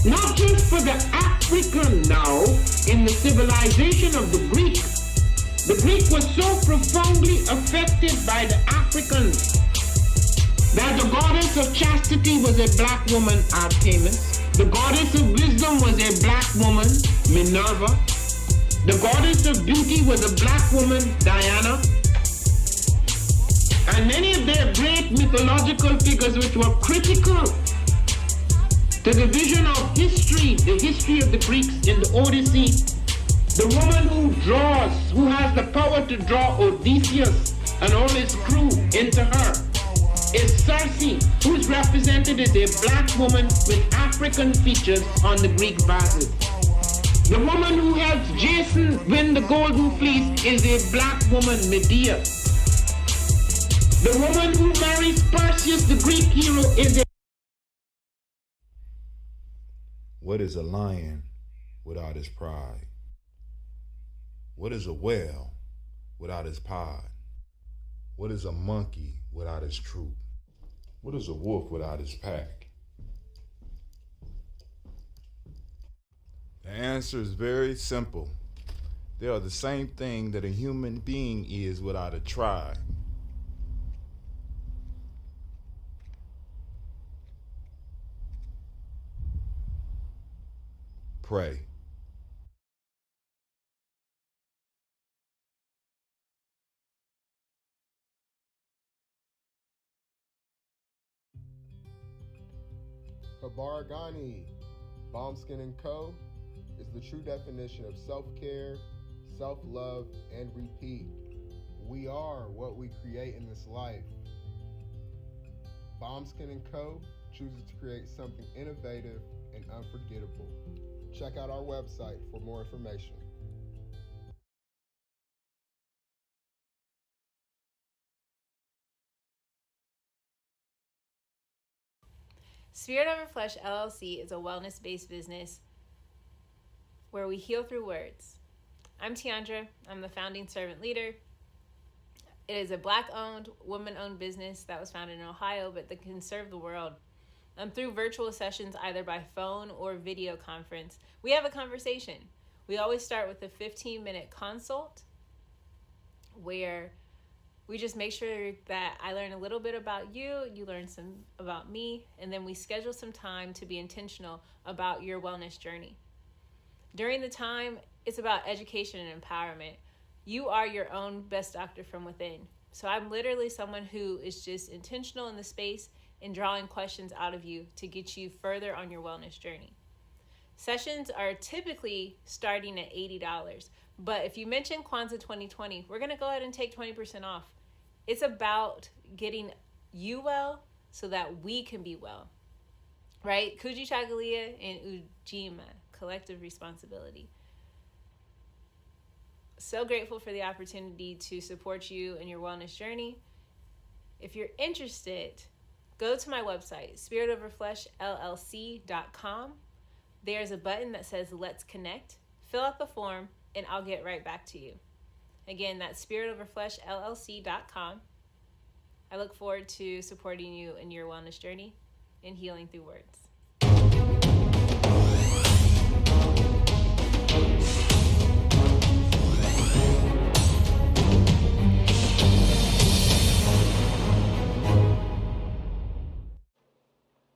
Not just for the African now in the civilization of the Greek. The Greek was so profoundly affected by the Africans that the goddess of chastity was a black woman, Artemis. The goddess of wisdom was a black woman, Minerva. The goddess of beauty was a black woman, Diana. And many of their great mythological figures which were critical to the vision of history, the history of the Greeks in the Odyssey. The woman who draws, who has the power to draw Odysseus and all his crew into her, is Circe, who is represented as a black woman with African features on the Greek vases. The woman who helps Jason win the Golden Fleece is a black woman, Medea. The woman who marries Perseus, the Greek hero, is a... What is a lion without his pride? What is a whale without his pod? What is a monkey without his troop? What is a wolf without his pack? The answer is very simple. They are the same thing that a human being is without a tribe. Pray. Habaragani, Bombskin & Co. is the true definition of self-care, self-love, and repeat. We are what we create in this life. Bombskin & Co. chooses to create something innovative and unforgettable. Check out our website for more information. Spirit Over Flesh LLC is a wellness-based business where we heal through words. I'm Tiandra. I'm the founding servant leader. It is a Black-owned, woman-owned business that was founded in Ohio, but that can serve the world. Through virtual sessions, either by phone or video conference, we have a conversation. We always start with a 15-minute consult where we just make sure that I learn a little bit about you, you learn some about me, and then we schedule some time to be intentional about your wellness journey. During the time, it's about education and empowerment. You are your own best doctor from within. So I'm literally someone who is just intentional in the space and drawing questions out of you to get you further on your wellness journey. Sessions are typically starting at $80, but if you mention Kwanzaa 2020, we're gonna go ahead and take 20% off. It's about getting you well so that we can be well, right? Kuji Chagalia and Ujamaa, collective responsibility. So grateful for the opportunity to support you in your wellness journey. If you're interested, go to my website, spiritoverfleshllc.com. There's a button that says Let's Connect. Fill out the form and I'll get right back to you. Again, that's spiritoverfleshllc.com. I look forward to supporting you in your wellness journey and healing through words.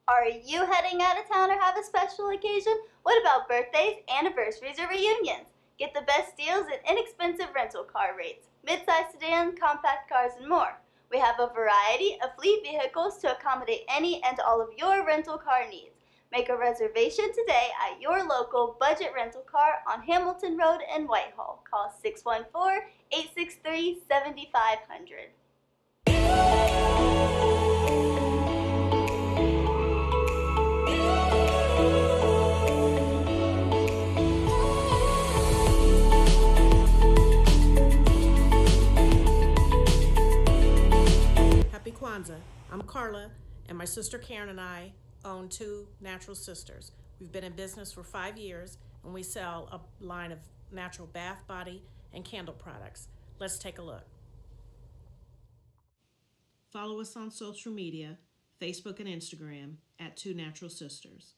Are you heading out of town or have a special occasion? What about birthdays, anniversaries, or reunions? Get the best deals and inexpensive rental car rates, mid-size sedan, compact cars, and more. We have a variety of fleet vehicles to accommodate any and all of your rental car needs. Make a reservation today at your local budget rental car on Hamilton Road in Whitehall. Call 614-863-7500. Happy Kwanzaa. I'm Carla, and my sister Karen and I own Two Natural Sisters. We've been in business for 5 years, and we sell a line of natural bath, body, and candle products. Let's take a look. Follow us on social media, Facebook and Instagram, at Two Natural Sisters.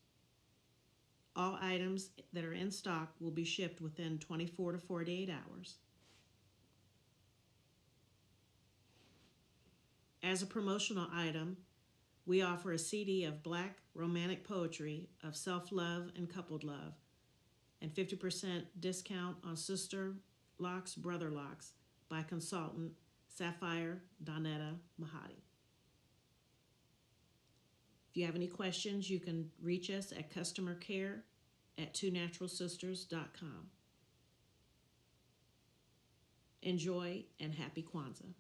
All items that are in stock will be shipped within 24 to 48 hours. As a promotional item, we offer a CD of Black romantic poetry of self-love and coupled love, and 50% discount on Sister Locks, Brother Locks by consultant Sapphire Donetta Mahadi. If you have any questions, you can reach us at customercare@twonaturalsisters.com. Enjoy and happy Kwanzaa.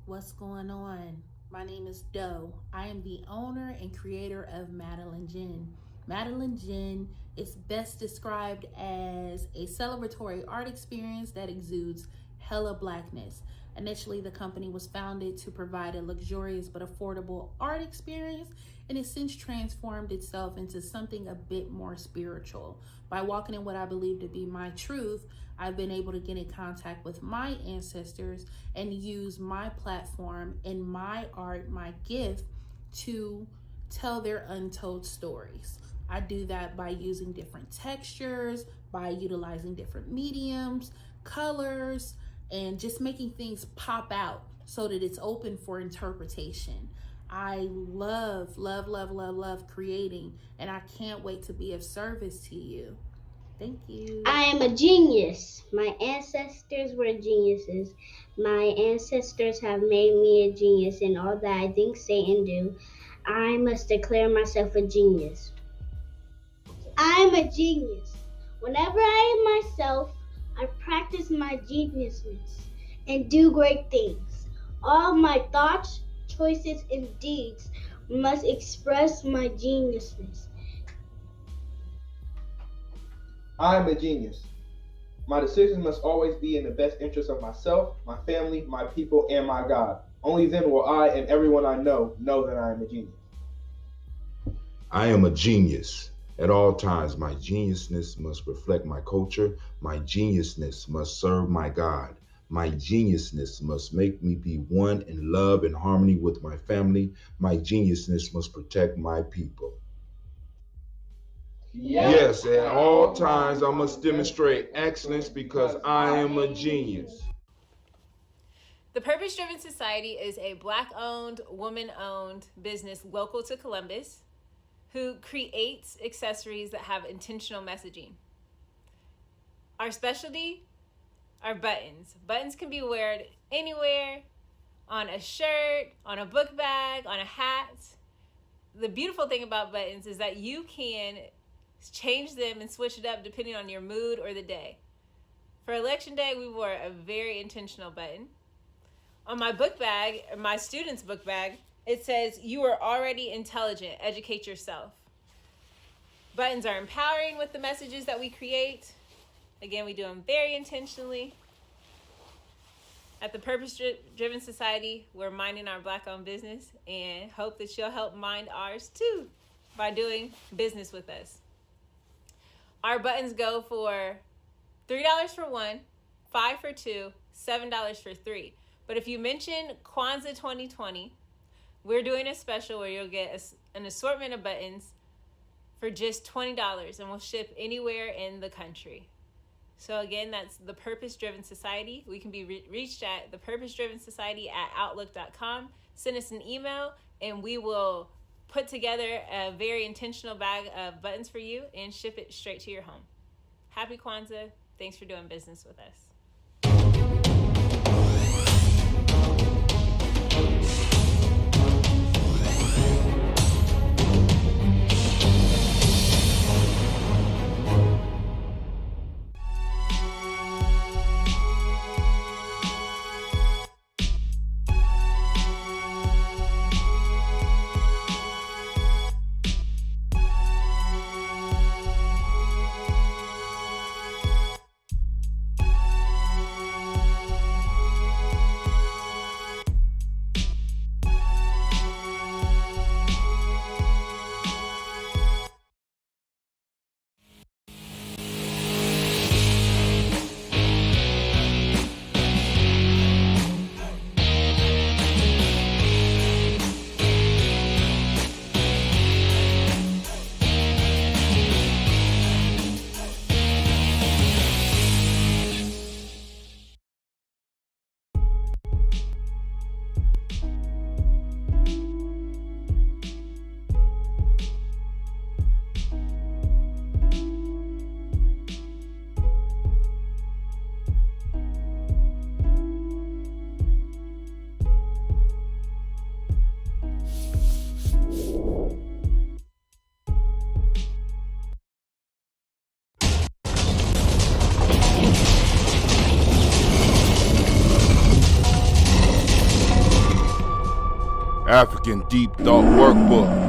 What's going on? My name is Doe. I am the owner and creator of Madeline Gin. Madeline Gin is best described as a celebratory art experience that exudes hella blackness. Initially, the company was founded to provide a luxurious but affordable art experience, and has since transformed itself into something a bit more spiritual. By walking in what I believe to be my truth, I've been able to get in contact with my ancestors and use my platform and my art, my gift, to tell their untold stories. I do that by using different textures, by utilizing different mediums, colors, and just making things pop out so that it's open for interpretation. I love creating, and I can't wait to be of service to you. Thank you. I am a genius. My ancestors were geniuses. My ancestors have made me a genius in all that I think, say, and do. I must declare myself a genius. I am a genius. Whenever I am myself, I practice my geniusness and do great things. All my thoughts, choices, and deeds must express my geniusness. I am a genius. My decisions must always be in the best interest of myself, my family, my people, and my God. Only then will I and everyone I know that I am a genius. I am a genius. At all times, my geniusness must reflect my culture. My geniusness must serve my God. My geniusness must make me be one in love and harmony with my family. My geniusness must protect my people. Yes, at all times I must demonstrate excellence because I am a genius. The Purpose Driven Society is a Black-owned, woman-owned business local to Columbus who creates accessories that have intentional messaging. Our specialty are buttons. Buttons can be worn anywhere, on a shirt, on a book bag, on a hat. The beautiful thing about buttons is that you can change them and switch it up depending on your mood or the day. For election day, we wore a very intentional button. On my book bag, my student's book bag, it says, "You are already intelligent, educate yourself." Buttons are empowering with the messages that we create. Again, we do them very intentionally. At the Purpose Driven Society, we're minding our Black-owned business and hope that you'll help mind ours too by doing business with us. Our buttons go for $3 for one, $5 for two, $7 for three. But if you mention Kwanzaa 2020, we're doing a special where you'll get an assortment of buttons for just $20, and we'll ship anywhere in the country. So again, that's the Purpose Driven Society. We can be reached at thepurposedrivensociety@outlook.com. Send us an email, and we will put together a very intentional bag of buttons for you and ship it straight to your home. Happy Kwanzaa. Thanks for doing business with us. African Deep Thought Workbook.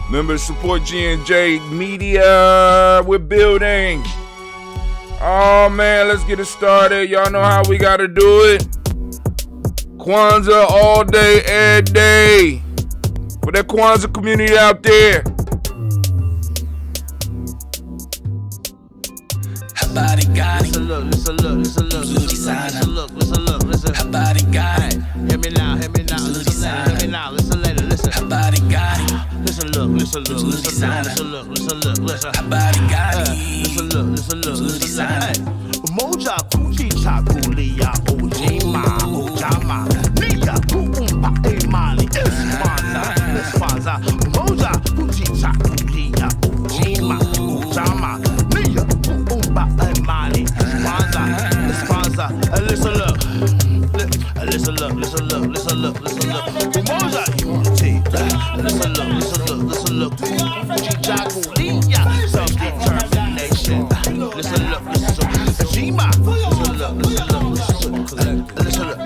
Remember to support G&J Media. We're building. Oh man, let's get it started. Y'all know how we gotta do it. Kwanzaa all day, every day. For that Kwanzaa community out there. Habari gani? Listen, look. Habari gani? Hear me now. Hear me now. Listen later. Listen. Habari gani? Listen, look. Habari gani? Listen, look. Moja kuchicha kulia Ujamaa Nia kuumba imani Espanza Moja kuchicha kulia Ujamaa Nia kuumba imani Espanza Listen look Moja unity Listen look Kuchicha kulia self-determination Listen look Ujamaa, listen look.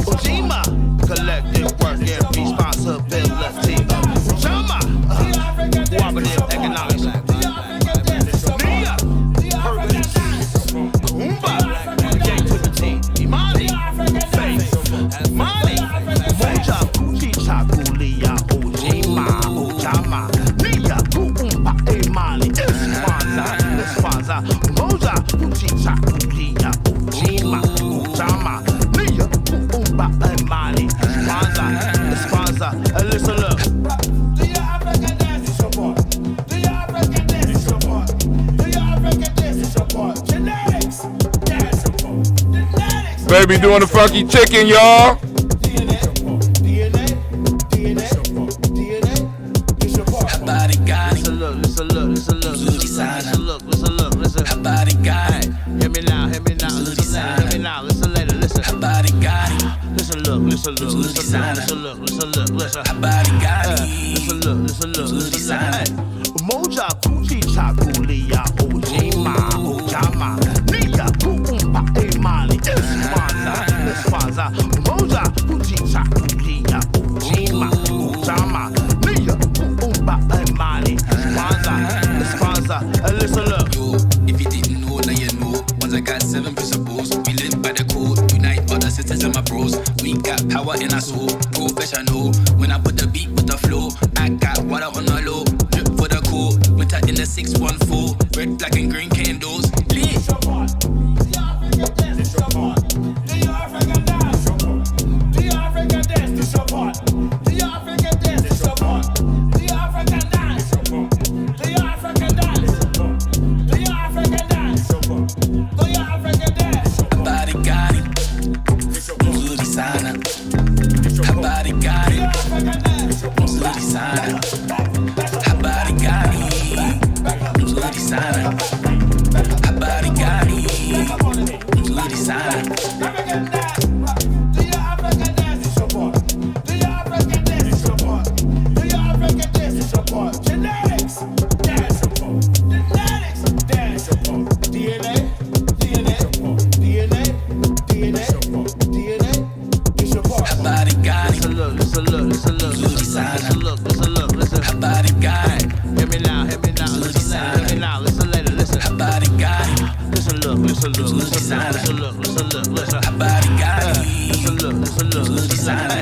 Ujamaa, collective work and responsibility. Ujamaa, cooperative economics. Nia, purpose. Kuumba, creativity. Imani, faith. Mali, moja kuchicha kulia. Ujamaa, Nia, kuumba imani. Espanza, moja kuchicha kulia. Ujamaa, Nia, kuumba imani. Espanza, listen look. Do your African dance support? Do your African dance support? Do your African dance support? Genetics, dance support. Genetics. Baby doing the funky chicken, y'all. Habari gani? Listen look. Habari gani? Hear me now. Listen later. Listen. Habari gani? Listen look. Habari gani? Listen look. Moja kuchicha kulia Ujamaa Nia kuumba imani Espanza Moja kuchicha kulia Ujamaa Nia kuumba imani Espanza Listen look. Yo, if you didn't know, now you know. Once I got 7 principles, we live by the code. Unite all the sisters and my bros. We got power in our soul, professional. When I put the beat with the flow, I got water on the low. Drip for the code, winter in the 614. Red, black and green candles. Lit. Habari gani? Nzuri sana. Habari gani? Nzuri sana. Habari gani? Nzuri sana. Habari gani? Nzuri sana. Habari gani? Listen look. Nzuri sana. Listen. Habari gani? Hear me now. Nzuri sana. Listen later. Listen. Habari gani? Listen look. Nzuri sana. Listen. Habari gani? Listen look. Nzuri sana.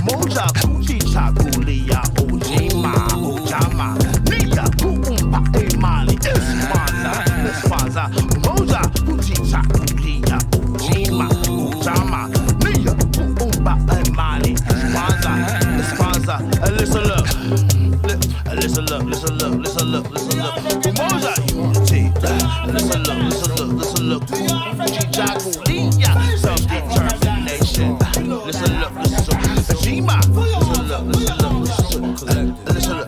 Moja kuchicha kulia Ujamaa Nia kuumba imani Espanza Moja kuchicha kulia Ujamaa Nia kuumba imani Espanza Listen look. Moja unity. Listen look. Chicha kulia self-determination. Listen, look.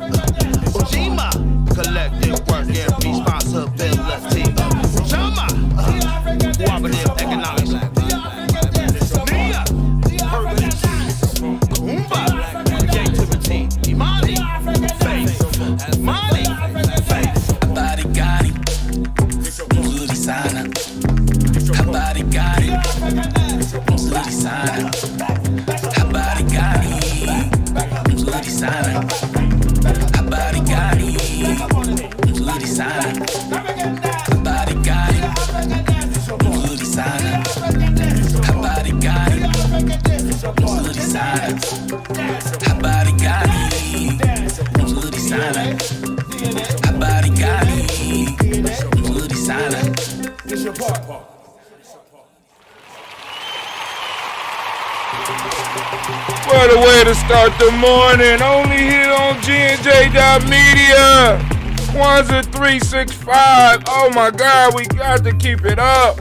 Ujamaa, collective work and responsibility. Ujamaa, cooperative economics. Nia, purpose. Umba, creativity. Imani, faith. Money, faith. Habari gani, mzuri sana. Habari gani, mzuri sana. Habari gani, mzuri sana. Habari gani, mzuri sana. Habari gani, mzuri sana. Habari gani, mzuri sana. Habari gani, mzuri sana. Habari gani, mzuri sana. What a way to start the morning. Only here on GNJ.media. 11365. Oh my God, we got to keep it up.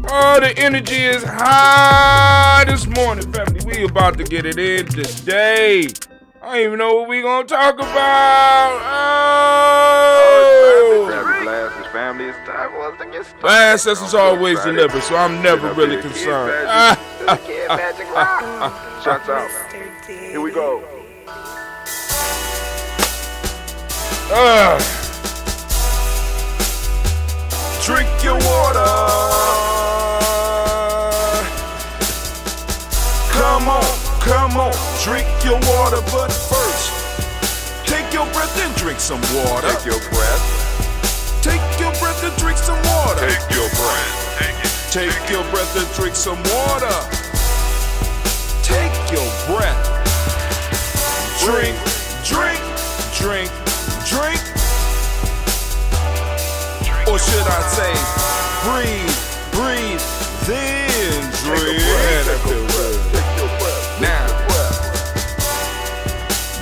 Oh, the energy is high this morning, family. We about to get it in today. I don't even know what we gonna talk about. Oh! Family, it's time for us to get started. My ancestors always deliver, so I'm never really concerned. Magic rock. Shut up. Here we go. Drink your water. Come on, drink your water, but first, take your breath and drink some water. Take your breath. Take your breath and drink some water. Take your breath. Take your breath and drink some water. Take your breath. Drink. Or should I say, breathe, then drink. Now,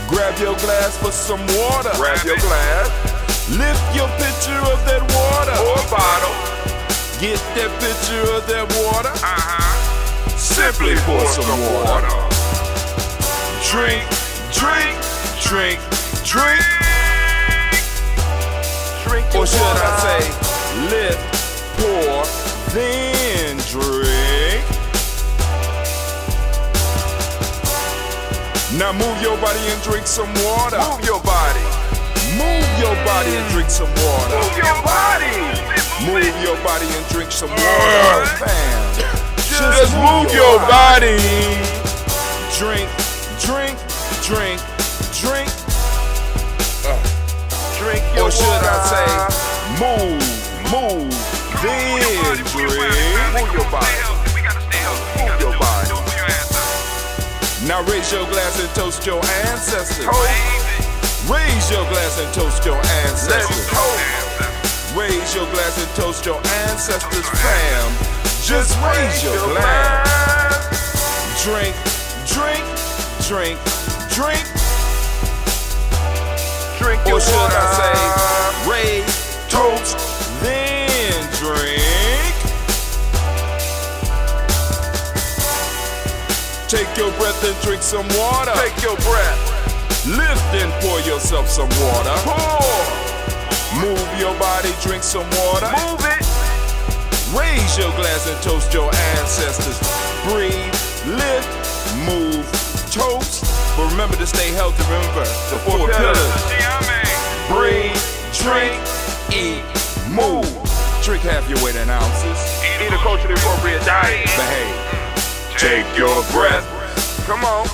grab your glass for some water. Grab your glass. Lift your pitcher of that water. Or bottle. Get that pitcher of that water. Simply pour some water. Drink. Or should I say, lift, pour, then drink. Now move your body and drink some water. Move your body. Move your body and drink some water. Move your body. Move your body and drink some water. Fam. Just move your body. Drink. Drink your or should water. I say, move, then drink. Move your body. We gotta stay healthy. Move your body. Now raise your glass and toast your ancestors. Raise your glass and toast your ancestors. Raise your glass and toast your ancestors, fam. Just raise your glass. Drink. Your or should water. I say, raise, toast, then drink. Take your breath and drink some water. Take your breath. Lift and pour yourself some water. Pour. Move your body, drink some water. Move it. Raise your glass and toast your ancestors. Breathe, lift, move, toast. But remember to stay healthy. Remember the four pillars. Breathe, drink, eat, move. Drink half your weight in ounces. Eat a culturally appropriate diet. Behave. Take your breath. Come on.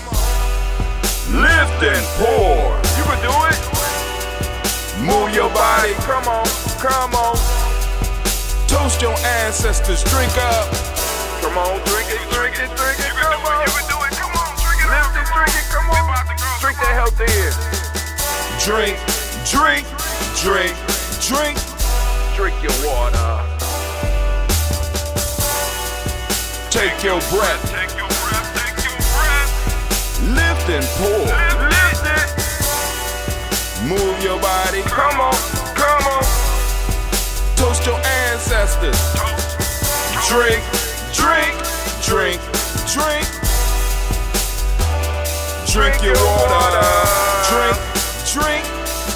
Lift and pour. You can do it. Move your body. Come on. Toast your ancestors. Drink up. Come on. Drink it. Come on. You can do it. Come on. Drink it. Lift it. Drink it. Come on. Drink that health in. Drink. Drink your water. Take your breath. Lift and pour. Lift it. Move your body. Come on. Toast your ancestors. Drink. Drink your water. Drink, drink,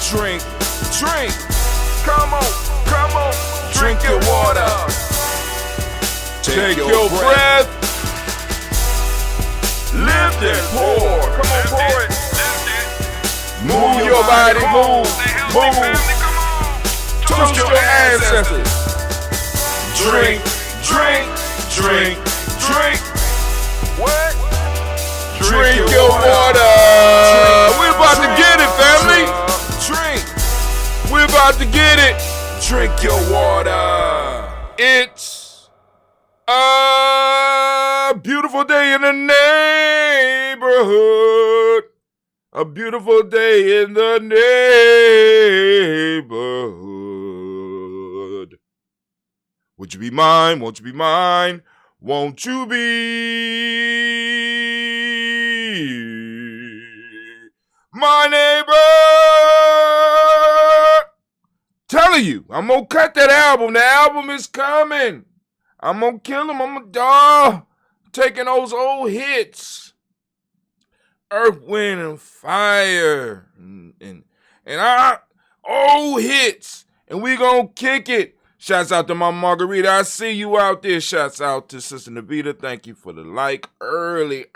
drink, drink. Come on, Drink your water. Take your breath. Lift and pour. Come on, pour it. Move your body, move. Toast your ancestors. Drink, drink, drink, drink. What? Drink your water. We're about to get it, family. Drink. We're about to get it. Drink your water. It's a beautiful day in the neighborhood. A beautiful day in the neighborhood. Would you be mine? Won't you be mine? Won't you be my neighbor? Telling you, I'm gonna cut that album. The album is coming. I'm gonna kill him. I'm gonna taking those old hits. Earth, Wind, and Fire. And our old hits. And we gonna kick it. Shouts out to my Margarita. I see you out there. Shouts out to Sister Navita. Thank you for the like. Early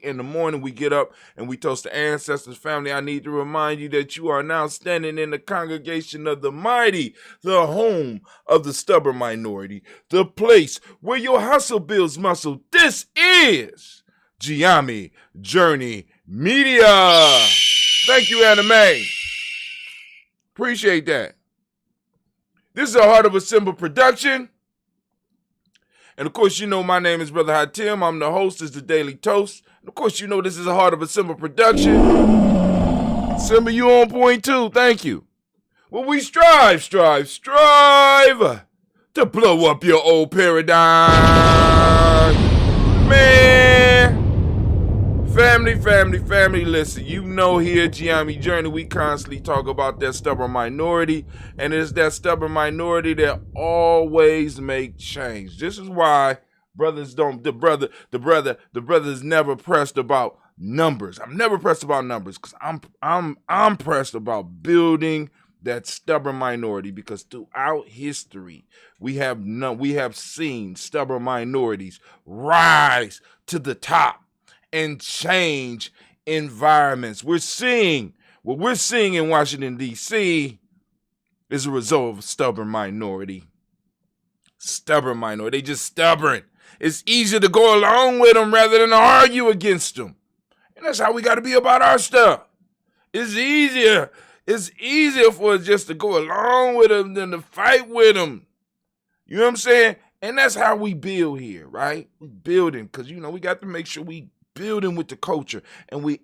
in the morning, we get up and we toast the ancestors. Family, I need to remind you that you are now standing in the congregation of the mighty, the home of the stubborn minority, the place where your hustle builds muscle. This is Ujamaa Journey Media. Thank you, Anime. Appreciate that. This is a Heart of a Symbol production. And of course, you know my name is Brother Hatim. I'm the host. This is the Daily Toast. And of course, you know this is a Heart of a Symbol production. Symbol, you on point too. Thank you. Well, we strive to blow up your old paradigm. Man. Family, listen, you know here at Ujamaa Journey, we constantly talk about that stubborn minority, and it's that stubborn minority that always make change. This is why the brothers never pressed about numbers. I'm never pressed about numbers because I'm pressed about building that stubborn minority, because throughout history we have seen stubborn minorities rise to the top and change environments. What we're seeing in Washington, D.C. is a result of stubborn minority. They just stubborn. It's easier to go along with them rather than argue against them. And that's how we got to be about our stuff. It's easier for us just to go along with them than to fight with them. You know what I'm saying? And that's how we build here, right? We building, because, we got to make sure we building with the culture, and we're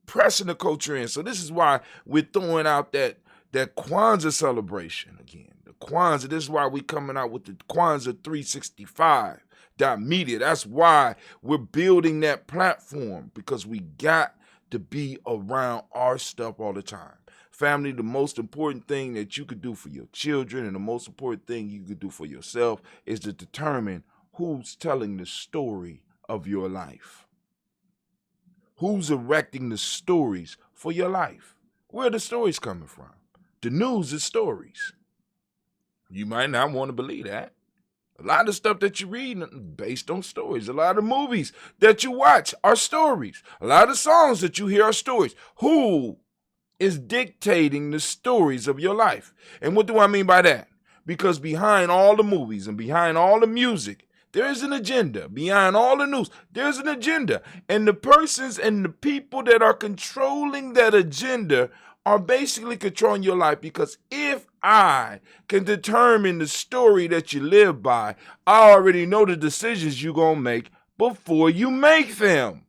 pressing the culture in. So this is why we're throwing out that Kwanzaa celebration again. The Kwanzaa. This is why we're coming out with the Kwanzaa 365 media. That's why we're building that platform, because we got to be around our stuff all the time. Family, the most important thing that you could do for your children, and the most important thing you could do for yourself, is to determine who's telling the story of your life. Who's erecting the stories for your life? Where are the stories coming from? The news is stories. You might not want to believe that. A lot of stuff that you read is based on stories. A lot of movies that you watch are stories. A lot of songs that you hear are stories. Who is dictating the stories of your life? And what do I mean by that? Because behind all the movies and behind all the music, there is an agenda. Behind all the news, there's an agenda. And the persons and the people that are controlling that agenda are basically controlling your life, because if I can determine the story that you live by, I already know the decisions you're going to make before you make them.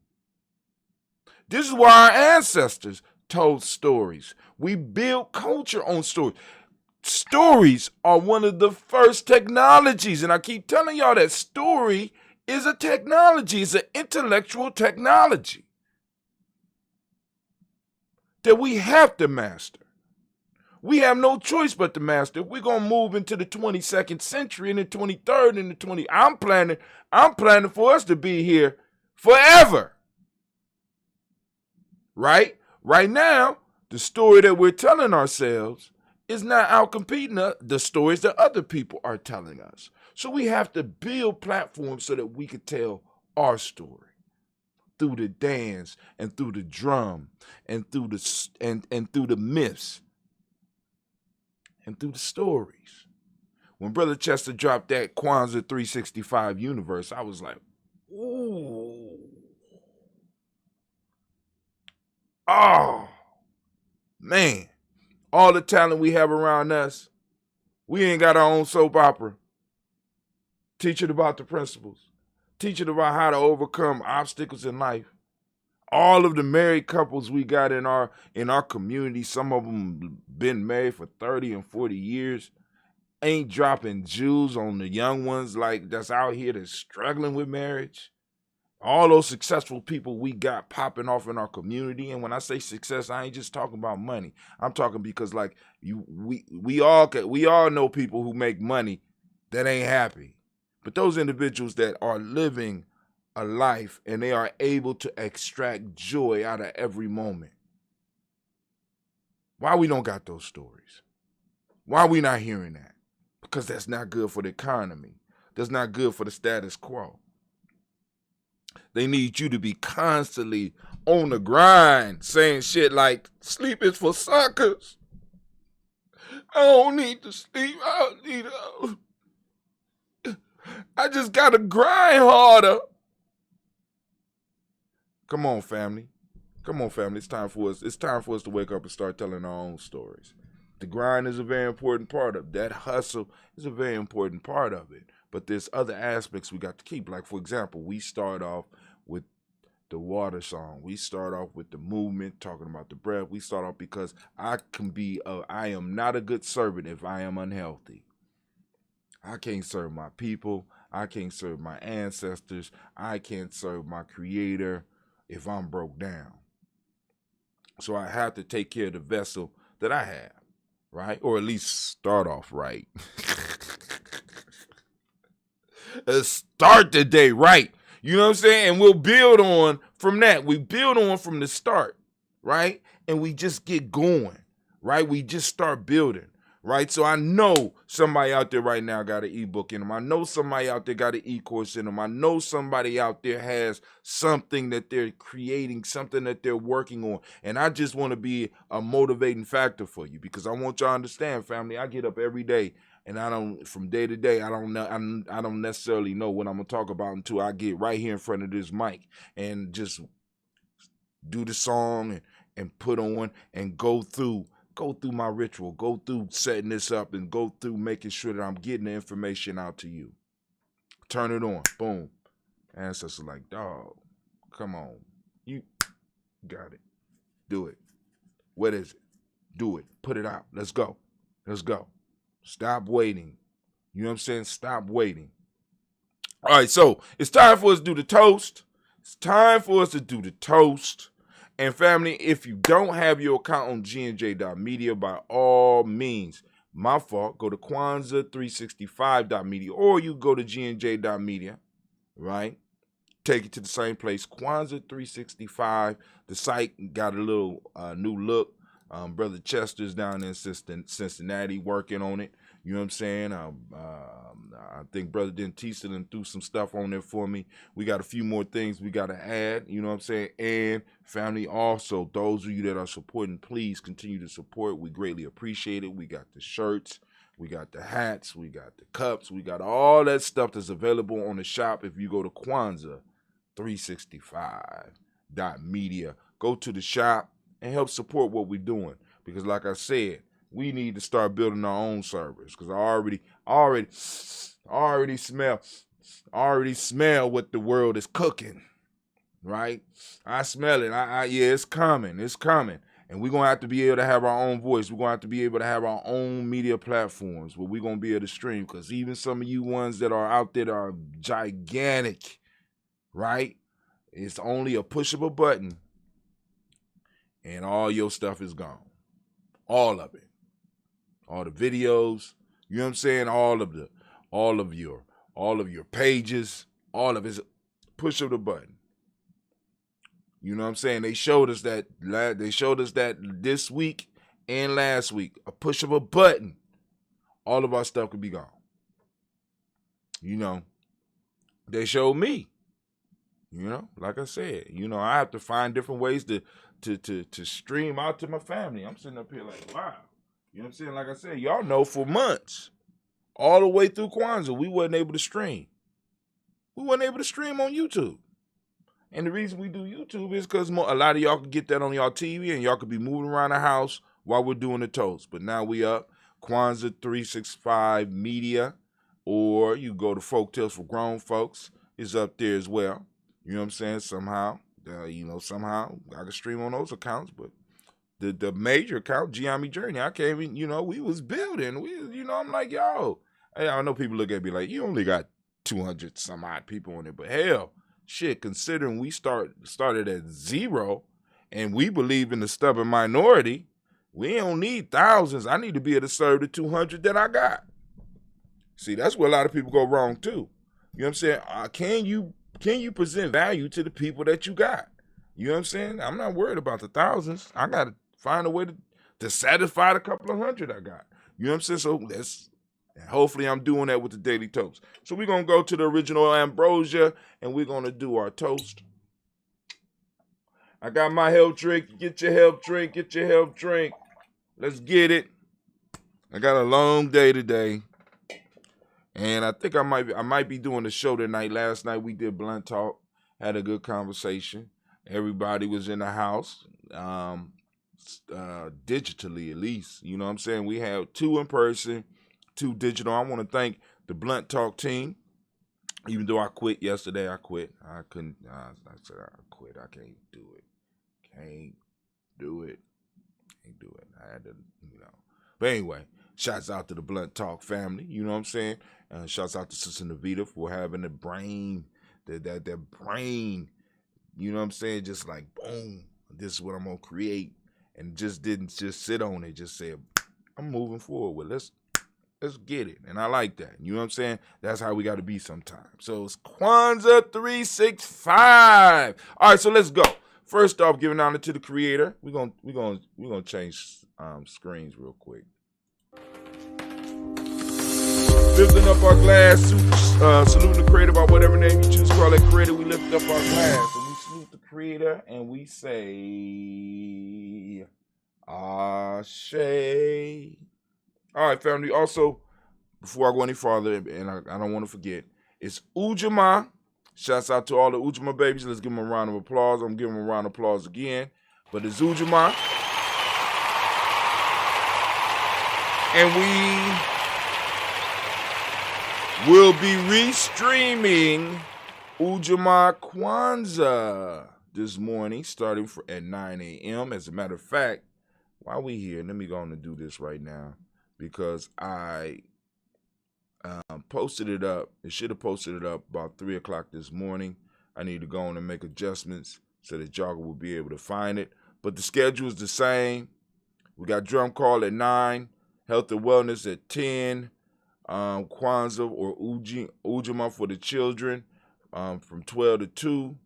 This is why our ancestors told stories. We build culture on stories. Stories are one of the first technologies, and I keep telling y'all that story is a technology. It's an intellectual technology that we have to master. We have no choice but to master. If we're going to move into the 22nd century and the 23rd and the 20th, I'm planning for us to be here forever. right? Right now, the story that we're telling ourselves is not outcompeting the stories that other people are telling us. So we have to build platforms so that we can tell our story through the dance and through the drum and through the and through the myths and through the stories. When Brother Chester dropped that Kwanzaa 365 universe, I was like, ooh. Oh, man. All the talent we have around us, we ain't got our own soap opera. Teach it about the principles. Teach it about how to overcome obstacles in life. All of the married couples we got in our community, some of them been married for 30 and 40 years, ain't dropping jewels on the young ones like that's out here that's struggling with marriage. All those successful people we got popping off in our community, and when I say success, I ain't just talking about money. I'm talking because like we all know people who make money that ain't happy, but those individuals that are living a life and they are able to extract joy out of every moment. Why we don't got those stories? Why we not hearing that? Because that's not good for the economy. That's not good for the status quo. They need you to be constantly on the grind saying shit like, sleep is for suckers. I don't need to sleep. I just got to grind harder. Come on, family. Come on, family. It's time for us to wake up and start telling our own stories. The grind is a very important part of that. Hustle is a very important part of it. But there's other aspects we got to keep. Like, for example, we start off with the water song. We start off with the movement, talking about the breath. We start off because I am not a good servant if I am unhealthy. I can't serve my people. I can't serve my ancestors. I can't serve my creator if I'm broke down. So I have to take care of the vessel that I have, right? Or at least start off right. Start the day right. You know what I'm saying? And we'll build on from that. We build on from the start, right? And we just get going, right? We just start building, right? So I know somebody out there right now got an ebook in them. I know somebody out there got an e-course in them. I know somebody out there has something that they're creating, something that they're working on. And I just want to be a motivating factor for you because I want y'all to understand, family, I get up every day and from day to day, I don't necessarily know what I'm going to talk about until I get right here in front of this mic and just do the song and put on and go through my ritual, go through setting this up and go through making sure that I'm getting the information out to you. Turn it on. Boom. Ancestors like, dog, come on. You got it. Do it. What is it? Do it. Put it out. Let's go. Let's go. Stop waiting. You know what I'm saying? Stop waiting. All right, so it's time for us to do the toast. It's time for us to do the toast. And family, if you don't have your account on gnj.media, by all means, my fault, go to Kwanzaa365.media or you go to gnj.media, right? Take it to the same place, Kwanzaa365. The site got a little new look. Brother Chester's down in Cincinnati working on it. You know what I'm saying? I think Brother Dentista done threw some stuff on there for me. We got a few more things we got to add. You know what I'm saying? And family, also, those of you that are supporting, please continue to support. We greatly appreciate it. We got the shirts. We got the hats. We got the cups. We got all that stuff that's available on the shop. If you go to Kwanzaa365.media, go to the shop and help support what we're doing. Because like I said, we need to start building our own servers. Because I already smell what the world is cooking. Right? I smell it. Yeah, it's coming. It's coming. And we're going to have to be able to have our own voice. We're going to have to be able to have our own media platforms where we're going to be able to stream. Because even some of you ones that are out there that are gigantic, right? It's only a push of a button and all your stuff is gone. All of it. All the videos, you know what I'm saying? All of your pages, all of it. Push of the button. You know what I'm saying? They showed us that this week and last week, a push of a button, all of our stuff could be gone. You know, they showed me. You know, like I said, you know, I have to find different ways to stream out to my family. I'm sitting up here like, wow. You know what I'm saying? Like I said, y'all know for months, all the way through Kwanzaa, we wasn't able to stream. We wasn't able to stream on YouTube. And the reason we do YouTube is because a lot of y'all can get that on y'all TV and y'all could be moving around the house while we're doing the toast. But now we up, Kwanzaa 365 Media, or you go to Folk Tales for Grown Folks, is up there as well. You know what I'm saying? Somehow I can stream on those accounts, but the major account, Ujamaa Journey, I can't even, we was building. I'm like, yo, hey, I know people look at me like, you only got 200 some odd people on it, but hell, shit, considering we started at 0 and we believe in the stubborn minority, we don't need thousands. I need to be able to serve the 200 that I got. See, that's where a lot of people go wrong too. You know what I'm saying? Can you present value to the people that you got? You know what I'm saying? I'm not worried about the thousands. I got to find a way to satisfy the couple of hundred I got. You know what I'm saying? So hopefully I'm doing that with the Daily Toast. So we're going to go to the original ambrosia and we're going to do our toast. I got my health drink. Get your health drink. Get your health drink. Let's get it. I got a long day today. And I think I might be doing the show tonight. Last night we did Blunt Talk, had a good conversation. Everybody was in the house, digitally at least. You know what I'm saying? We have 2 in person, 2 digital. I want to thank the Blunt Talk team. Even though I quit yesterday, I quit. I couldn't. I said I quit. I can't do it. Can't do it. I had to, But anyway, shouts out to the Blunt Talk family. You know what I'm saying? Shouts out to Sister Navita for having the brain, that brain, you know what I'm saying? Just like, boom, this is what I'm going to create. And didn't sit on it. Just said, I'm moving forward. Let's get it. And I like that. You know what I'm saying? That's how we got to be sometimes. So it's Kwanzaa 365. All right, so let's go. First off, giving honor to the creator. We're gonna change screens real quick. Lifting up our glass, saluting the creator by whatever name you choose to call that creator. We lift up our glass and we salute the creator and we say, Ashe. All right, family. Also, before I go any farther, and I don't want to forget, it's Ujamaa. Shouts out to all the Ujamaa babies. Let's give them a round of applause. I'm giving them a round of applause again. But it's Ujamaa. And we will be restreaming Ujamaa Kwanzaa this morning, starting at 9 a.m. As a matter of fact, while we here, let me go on and do this right now because I posted it up. It should have posted it up about 3 o'clock this morning. I need to go on and make adjustments so that y'all will be able to find it. But the schedule is the same. We got drum call at 9, health and wellness at 10, Kwanzaa or Ujamaa for the children from 12 to 2.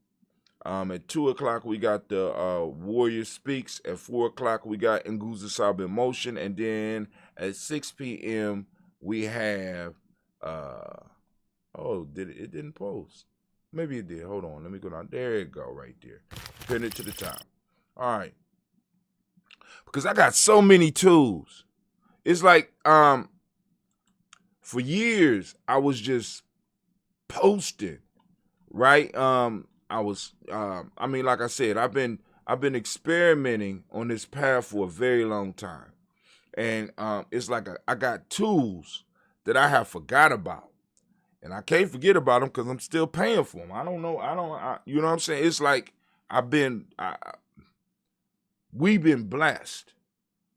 At 2 o'clock, we got the Warrior Speaks. At 4 o'clock, we got Nguza Sab in Motion. And then at 6 p.m., we have, it didn't post. Maybe it did. Hold on. Let me go down. There it go right there. Pin it to the top. All right. Because I got so many tools. It's like, for years, I was just posting, right? Like I said, I've been experimenting on this path for a very long time. And it's like I got tools that I have forgot about. And I can't forget about them because I'm still paying for them. I don't know. You know what I'm saying? It's like we've been blessed,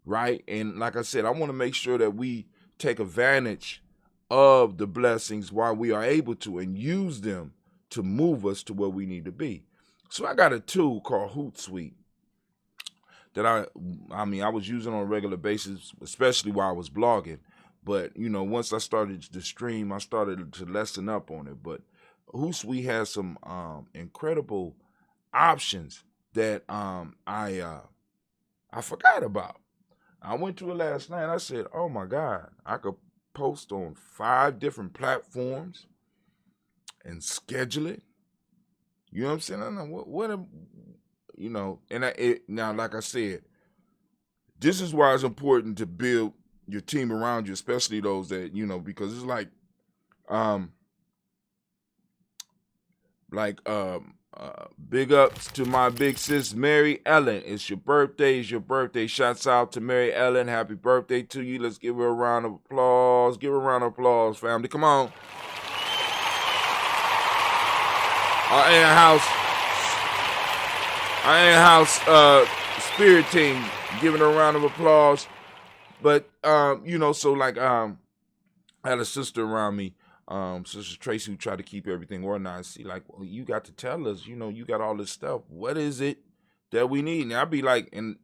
right? And like I said, I want to make sure that we take advantage of the blessings while we are able to and use them to move us to where we need to be. So I got a tool called Hootsuite that I was using on a regular basis, especially while I was blogging. But, once I started to stream, I started to lessen up on it. But Hootsuite has some incredible options that I forgot about. I went to it last night. I said, "Oh my God, I could post on 5 different platforms and schedule it." You know what I'm saying? I don't know now, like I said, this is why it's important to build your team around you, especially those that because it's big ups to my big sis Mary Ellen. It's your birthday. It's your birthday. Shouts out to Mary Ellen. Happy birthday to you. Let's give her a round of applause. Give her a round of applause, family. Come on. Our in-house spirit team giving her a round of applause. But I had a sister around me, Sister Tracy, who tried to keep everything organized. See, like, well, you got to tell us, you got all this stuff. What is it that we need? And I'd be like, and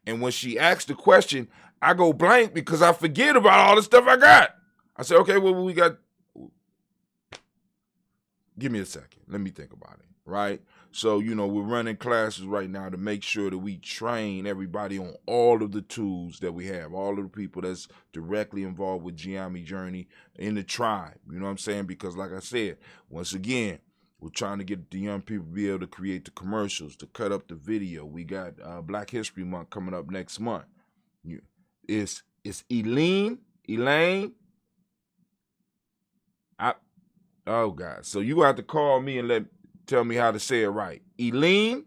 when she asked the question, I go blank because I forget about all the stuff I got. I said, okay, well, we got. Give me a second. Let me think about it, right? So, we're running classes right now to make sure that we train everybody on all of the tools that we have, all of the people that's directly involved with Ujamaa Journey in the tribe. You know what I'm saying? Because like I said, once again, we're trying to get the young people to be able to create the commercials, to cut up the video. We got Black History Month coming up next month. It's Elaine. Oh, God. So you have to call me and tell me how to say it right. Eileen.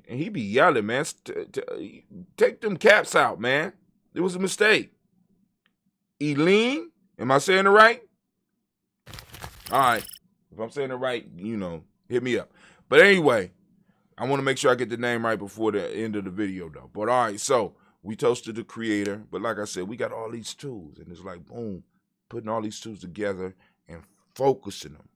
And he be yelling, man. Take them caps out, man. It was a mistake. Eileen. Am I saying it right? All right. If I'm saying it right, hit me up. But anyway, I want to make sure I get the name right before the end of the video, though. But all right, so we toasted the creator, but like I said, we got all these tools, and it's like, boom, putting all these tools together and focusing them,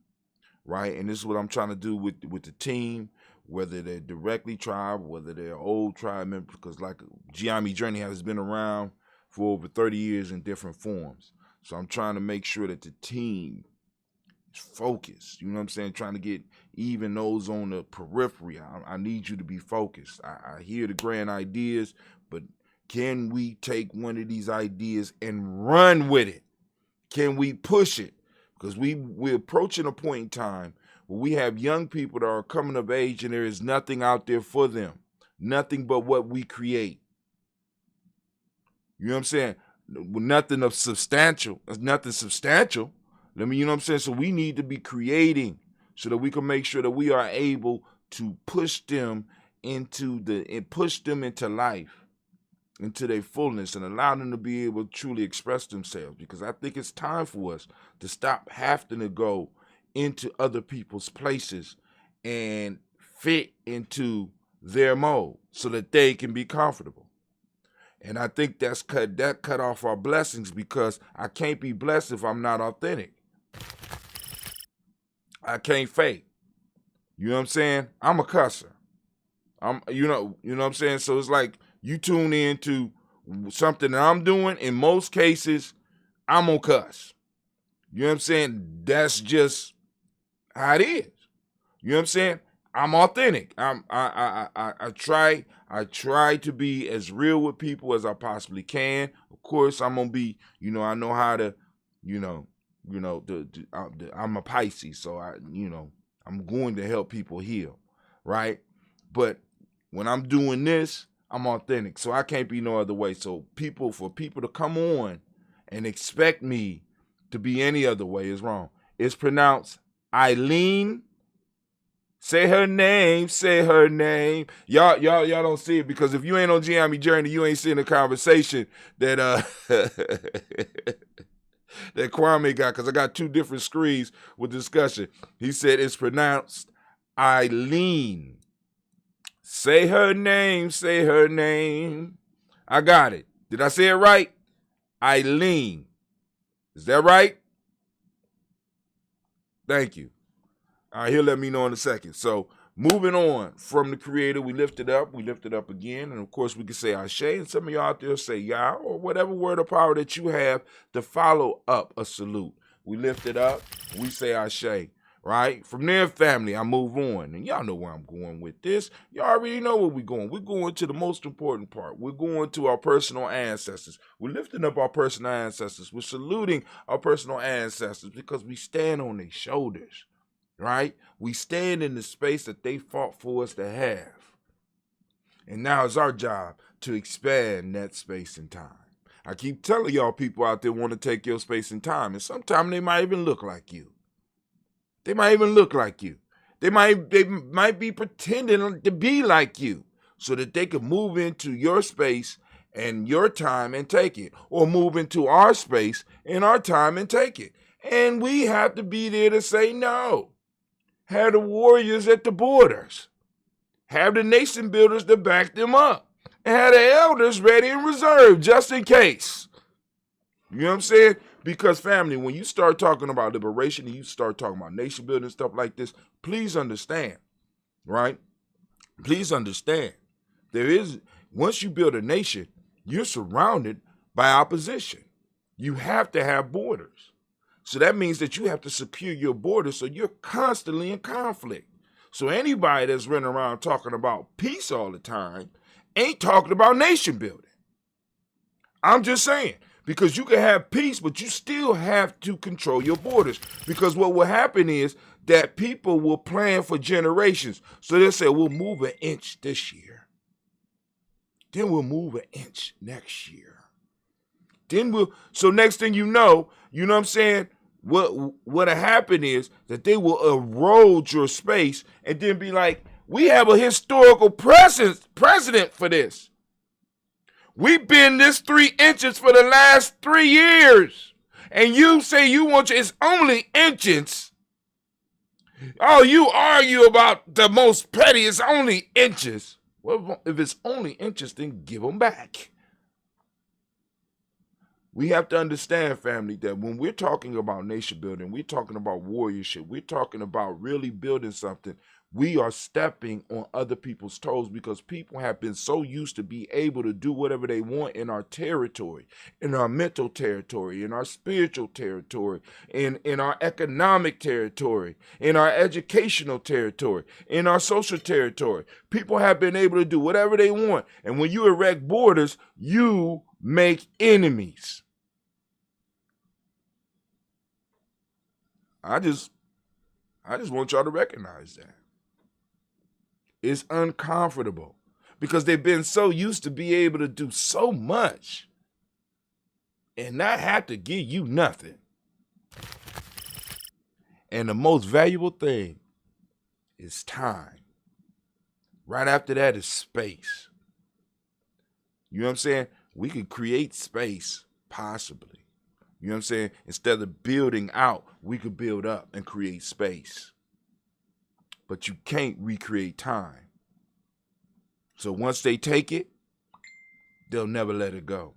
right? And this is what I'm trying to do with the team, whether they're directly tribe, whether they're old tribe members, because like Ujamaa Journey has been around for over 30 years in different forms. So I'm trying to make sure that the team is focused, you know what I'm saying? Trying to get even those on the periphery. I need you to be focused. I hear the grand ideas, but can we take one of these ideas and run with it? Can we push it? Because we're approaching a point in time where we have young people that are coming of age and there is nothing out there for them. Nothing but what we create. You know what I'm saying? Nothing of substantial. There's nothing substantial. You know what I'm saying? So we need to be creating so that we can make sure that we are able to push them into life, into their fullness, and allow them to be able to truly express themselves. Because I think it's time for us to stop having to go into other people's places and fit into their mold so that they can be comfortable. And I think that cut off our blessings, because I can't be blessed if I'm not authentic. I can't fake. You know what I'm saying? I'm a cusser. You know what I'm saying? So it's like, you tune into something that I'm doing, in most cases, I'm gonna cuss. You know what I'm saying? That's just how it is. You know what I'm saying? I'm authentic. I try to be as real with people as I possibly can. Of course, I'm gonna be, I know how to, I'm a Pisces, so I'm going to help people heal, right? But when I'm doing this, I'm authentic, so I can't be no other way. So for people to come on and expect me to be any other way is wrong. It's pronounced Eileen. Say her name. Y'all don't see it, because if you ain't on Ujamaa Journey, you ain't seeing the conversation that that Kwame got, because I got 2 different screens with discussion. He said it's pronounced Eileen. Say her name. I got it. Did I say it right? Eileen. Is that right? Thank you. All right, he'll let me know in a second. So moving on from the creator, we lift it up again. And of course, we can say Ashe, and some of y'all out there say Yah, or whatever word of power that you have to follow up a salute. We lift it up, we say Ashe. right? From there, family, I move on. And y'all know where I'm going with this. Y'all already know where we're going. We're going to the most important part. We're going to our personal ancestors. We're lifting up our personal ancestors. We're saluting our personal ancestors because we stand on their shoulders, right? We stand in the space that they fought for us to have. And now it's our job to expand that space and time. I keep telling y'all, people out there want to take your space and time, and sometimes they might even look like you. They might even look like you. They might be pretending to be like you so that they can move into your space and your time and take it, or move into our space and our time and take it. And we have to be there to say no. Have the warriors at the borders. Have the nation builders to back them up. And have the elders ready and reserved just in case. You know what I'm saying? Because, family, when you start talking about liberation and you start talking about nation building, stuff like this, please understand, right? Please understand. Once you build a nation, you're surrounded by opposition. You have to have borders. So that means that you have to secure your borders, so you're constantly in conflict. So anybody that's running around talking about peace all the time ain't talking about nation building. I'm just saying. Because you can have peace, but you still have to control your borders. Because what will happen is that people will plan for generations. So they'll say, we'll move an inch this year. Then we'll move an inch next year. So next thing you know what I'm saying? What'll happen is that they will erode your space and then be like, we have a historical precedent for this. We've been this 3 inches for the last 3 years. And you say you want it's only inches. Oh, you argue about the most petty, it's only inches. Well, if it's only inches, then give them back. We have to understand, family, that when we're talking about nation building, we're talking about warriorship, we're talking about really building something, we are stepping on other people's toes because people have been so used to be able to do whatever they want in our territory, in our mental territory, in our spiritual territory, in our economic territory, in our educational territory, in our social territory. People have been able to do whatever they want. And when you erect borders, you make enemies. I just want y'all to recognize that. It's uncomfortable because they've been so used to be able to do so much and not have to give you nothing. And the most valuable thing is time. Right after that is space. You know what I'm saying? We could create space, possibly. You know what I'm saying? Instead of building out, we could build up and create space. But you can't recreate time. So once they take it, they'll never let it go.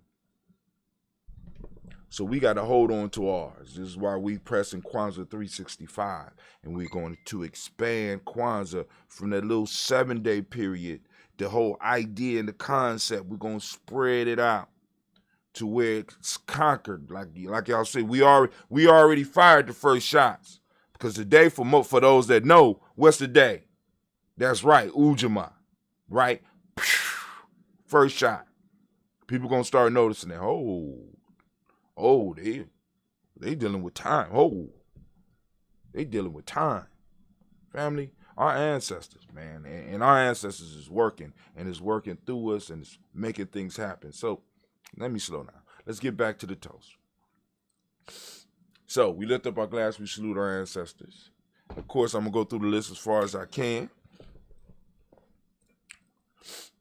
So we got to hold on to ours. This is why we pressing Kwanzaa 365. And we're going to expand Kwanzaa from that little 7-day period. The whole idea and the concept, we're going to spread it out to where it's conquered. Like y'all said, we already fired the first shots. Because today, for those that know, what's the day? That's right, Ujamaa, right? First shot. People gonna start noticing that. Oh, they dealing with time. Oh, they dealing with time. Family, our ancestors, man, and our ancestors is working, and it's working through us, and it's making things happen. So let me slow down. Let's get back to the toast. So we lift up our glass, we salute our ancestors. Of course, I'm going to go through the list as far as I can.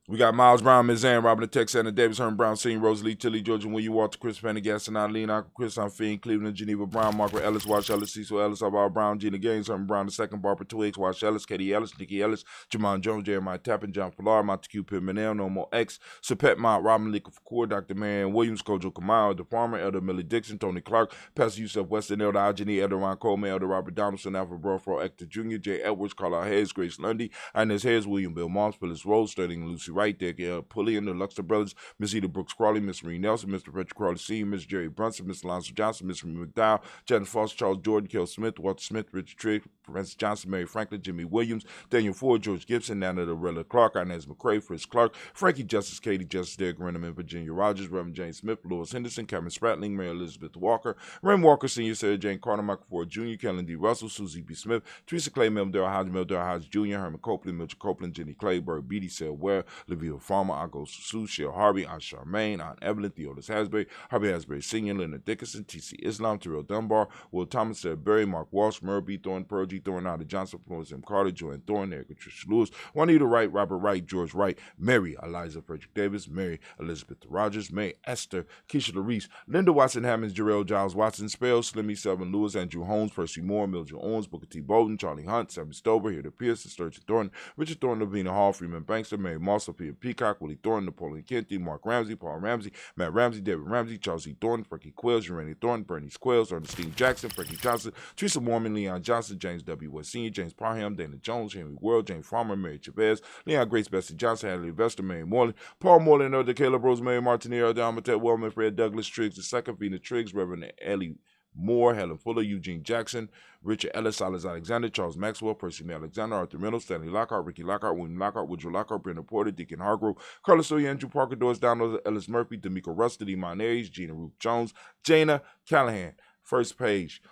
We got Miles Brown, Ms. Ann, Robin the Tex, Anna Davis, Herman Brown, Singh, Rosalie, Tilly, Georgia, William Walter, Chris Pendergast, and Eileen, Uncle Chris, Fiend, Cleveland, Geneva Brown, Margaret Ellis, Wash Ellis, Cecil Ellis, Alvaro Brown, Gina Gaines, Herman Brown II, Barbara Twigs, Wash Ellis, Katie Ellis, Nikki Ellis, Jamon Jones, Jeremiah Tappan, John Pilar, Montague Pimenel, No More X, Sapet Mount, Robin Lee Kaur, Dr. Marianne Williams, Kojo Kamal, The Farmer, Elder Millie Dixon, Tony Clark, Pastor Yusuf Weston, Elder Ajani, Elder Ron Coleman, Elder Robert Donaldson, Alfred Brofro, Hector Jr., Jay Edwards, Carlisle Hayes, Grace Lundy, Inez Hayes, William Bill Moss, Phyllis Rose, Sterling Lucy Wright, Dick Pullian, the Luxor Brothers, Miss Eda Brooks Crawley, Miss Marie Nelson, Mr. Patrick Crawley Sr., Miss Jerry Brunson, Miss Alonzo Johnson, Miss Marie McDowell, Janet Foster, Charles Jordan, Kel Smith, Walter Smith, Richard Trigg, Francis Johnson, Mary Franklin, Jimmy Williams, Daniel Ford, George Gibson, Nana Dorella Clark, Inez McCrae, Fritz Clark, Frankie Justice, Katie Justice, Derek Renneman, Virginia Rogers, Reverend James Smith, Lewis Henderson, Cameron Spratling, Mary Elizabeth Walker, Ren Walker Sr., Sarah Jane Carter, Michael Ford Jr., Kellen D. Russell, Susie B. Smith, Teresa Clay, Mel Hodge Jr., Herman Copeland, Mitchell Copeland, Jenny Clayberg, Beatty, Sel Ware, Livia Farmer, Agos Sue, Shell Harvey, Aunt Charmaine, Aunt Evelyn, Theodis Hasbury, Harvey Hasbury Sr., Leonard Dickinson, T.C. Islam, Terrell Dunbar, Will Thomas, Sarah Berry, Mark Walsh, Merle B. Thorne, Pearl G. Thorne, Ada Johnson, Florence M. Carter, Joanne Thorne, Erica Tricia Lewis, Juanita Wright, Robert Wright, George Wright, Mary Eliza Frederick Davis, Mary Elizabeth Rogers, May Esther, Keisha Larice, Linda Watson Hammonds, Jarrell Giles Watson, Spell, Slimmy Selvin Lewis, Andrew Holmes, Percy Moore, Mildred Owens, Booker T. Bolden, Charlie Hunt, Sammy Stover, Hilda Pierce, Sturgeon Thornton, Richard Thornton, Lavina Hall, Freeman Bankster, Mary Moss, Sophia Peacock, Willie Thornton, Napoleon Kennedy, Mark Ramsey, Paul Ramsey, Matt Ramsey, David Ramsey, Charles E. Thornton, Frankie Quills, Urania Thornton, Bernice Quills, Ernestine Jackson, Frankie Johnson, Teresa Mormon, Leon Johnson, James W. West Sr., James Parham, Dana Jones, Henry World, James Farmer, Mary Chavez, Leon Grace, Bessie Johnson, Hadley Vester, Mary Moreland, Paul Moreland, Elder Caleb Rosemary Martinier, Elder Amatet Wellman, Fred Douglas Triggs, II, Vina Triggs, Reverend Ellie Moore, Helen Fuller, Eugene Jackson, Richard Ellis, Silas Alexander, Charles Maxwell, Percy May Alexander, Arthur Reynolds, Stanley Lockhart, Ricky Lockhart, William Lockhart, Woodrow Lockhart, Brenda Porter, Deacon Hargrove, Carlos Sawyer, Andrew Parker, Doris Donald, Ellis Murphy, D'Amico Rusty, Iman Aries, Gina Ruth Jones, Jana Callahan. First page.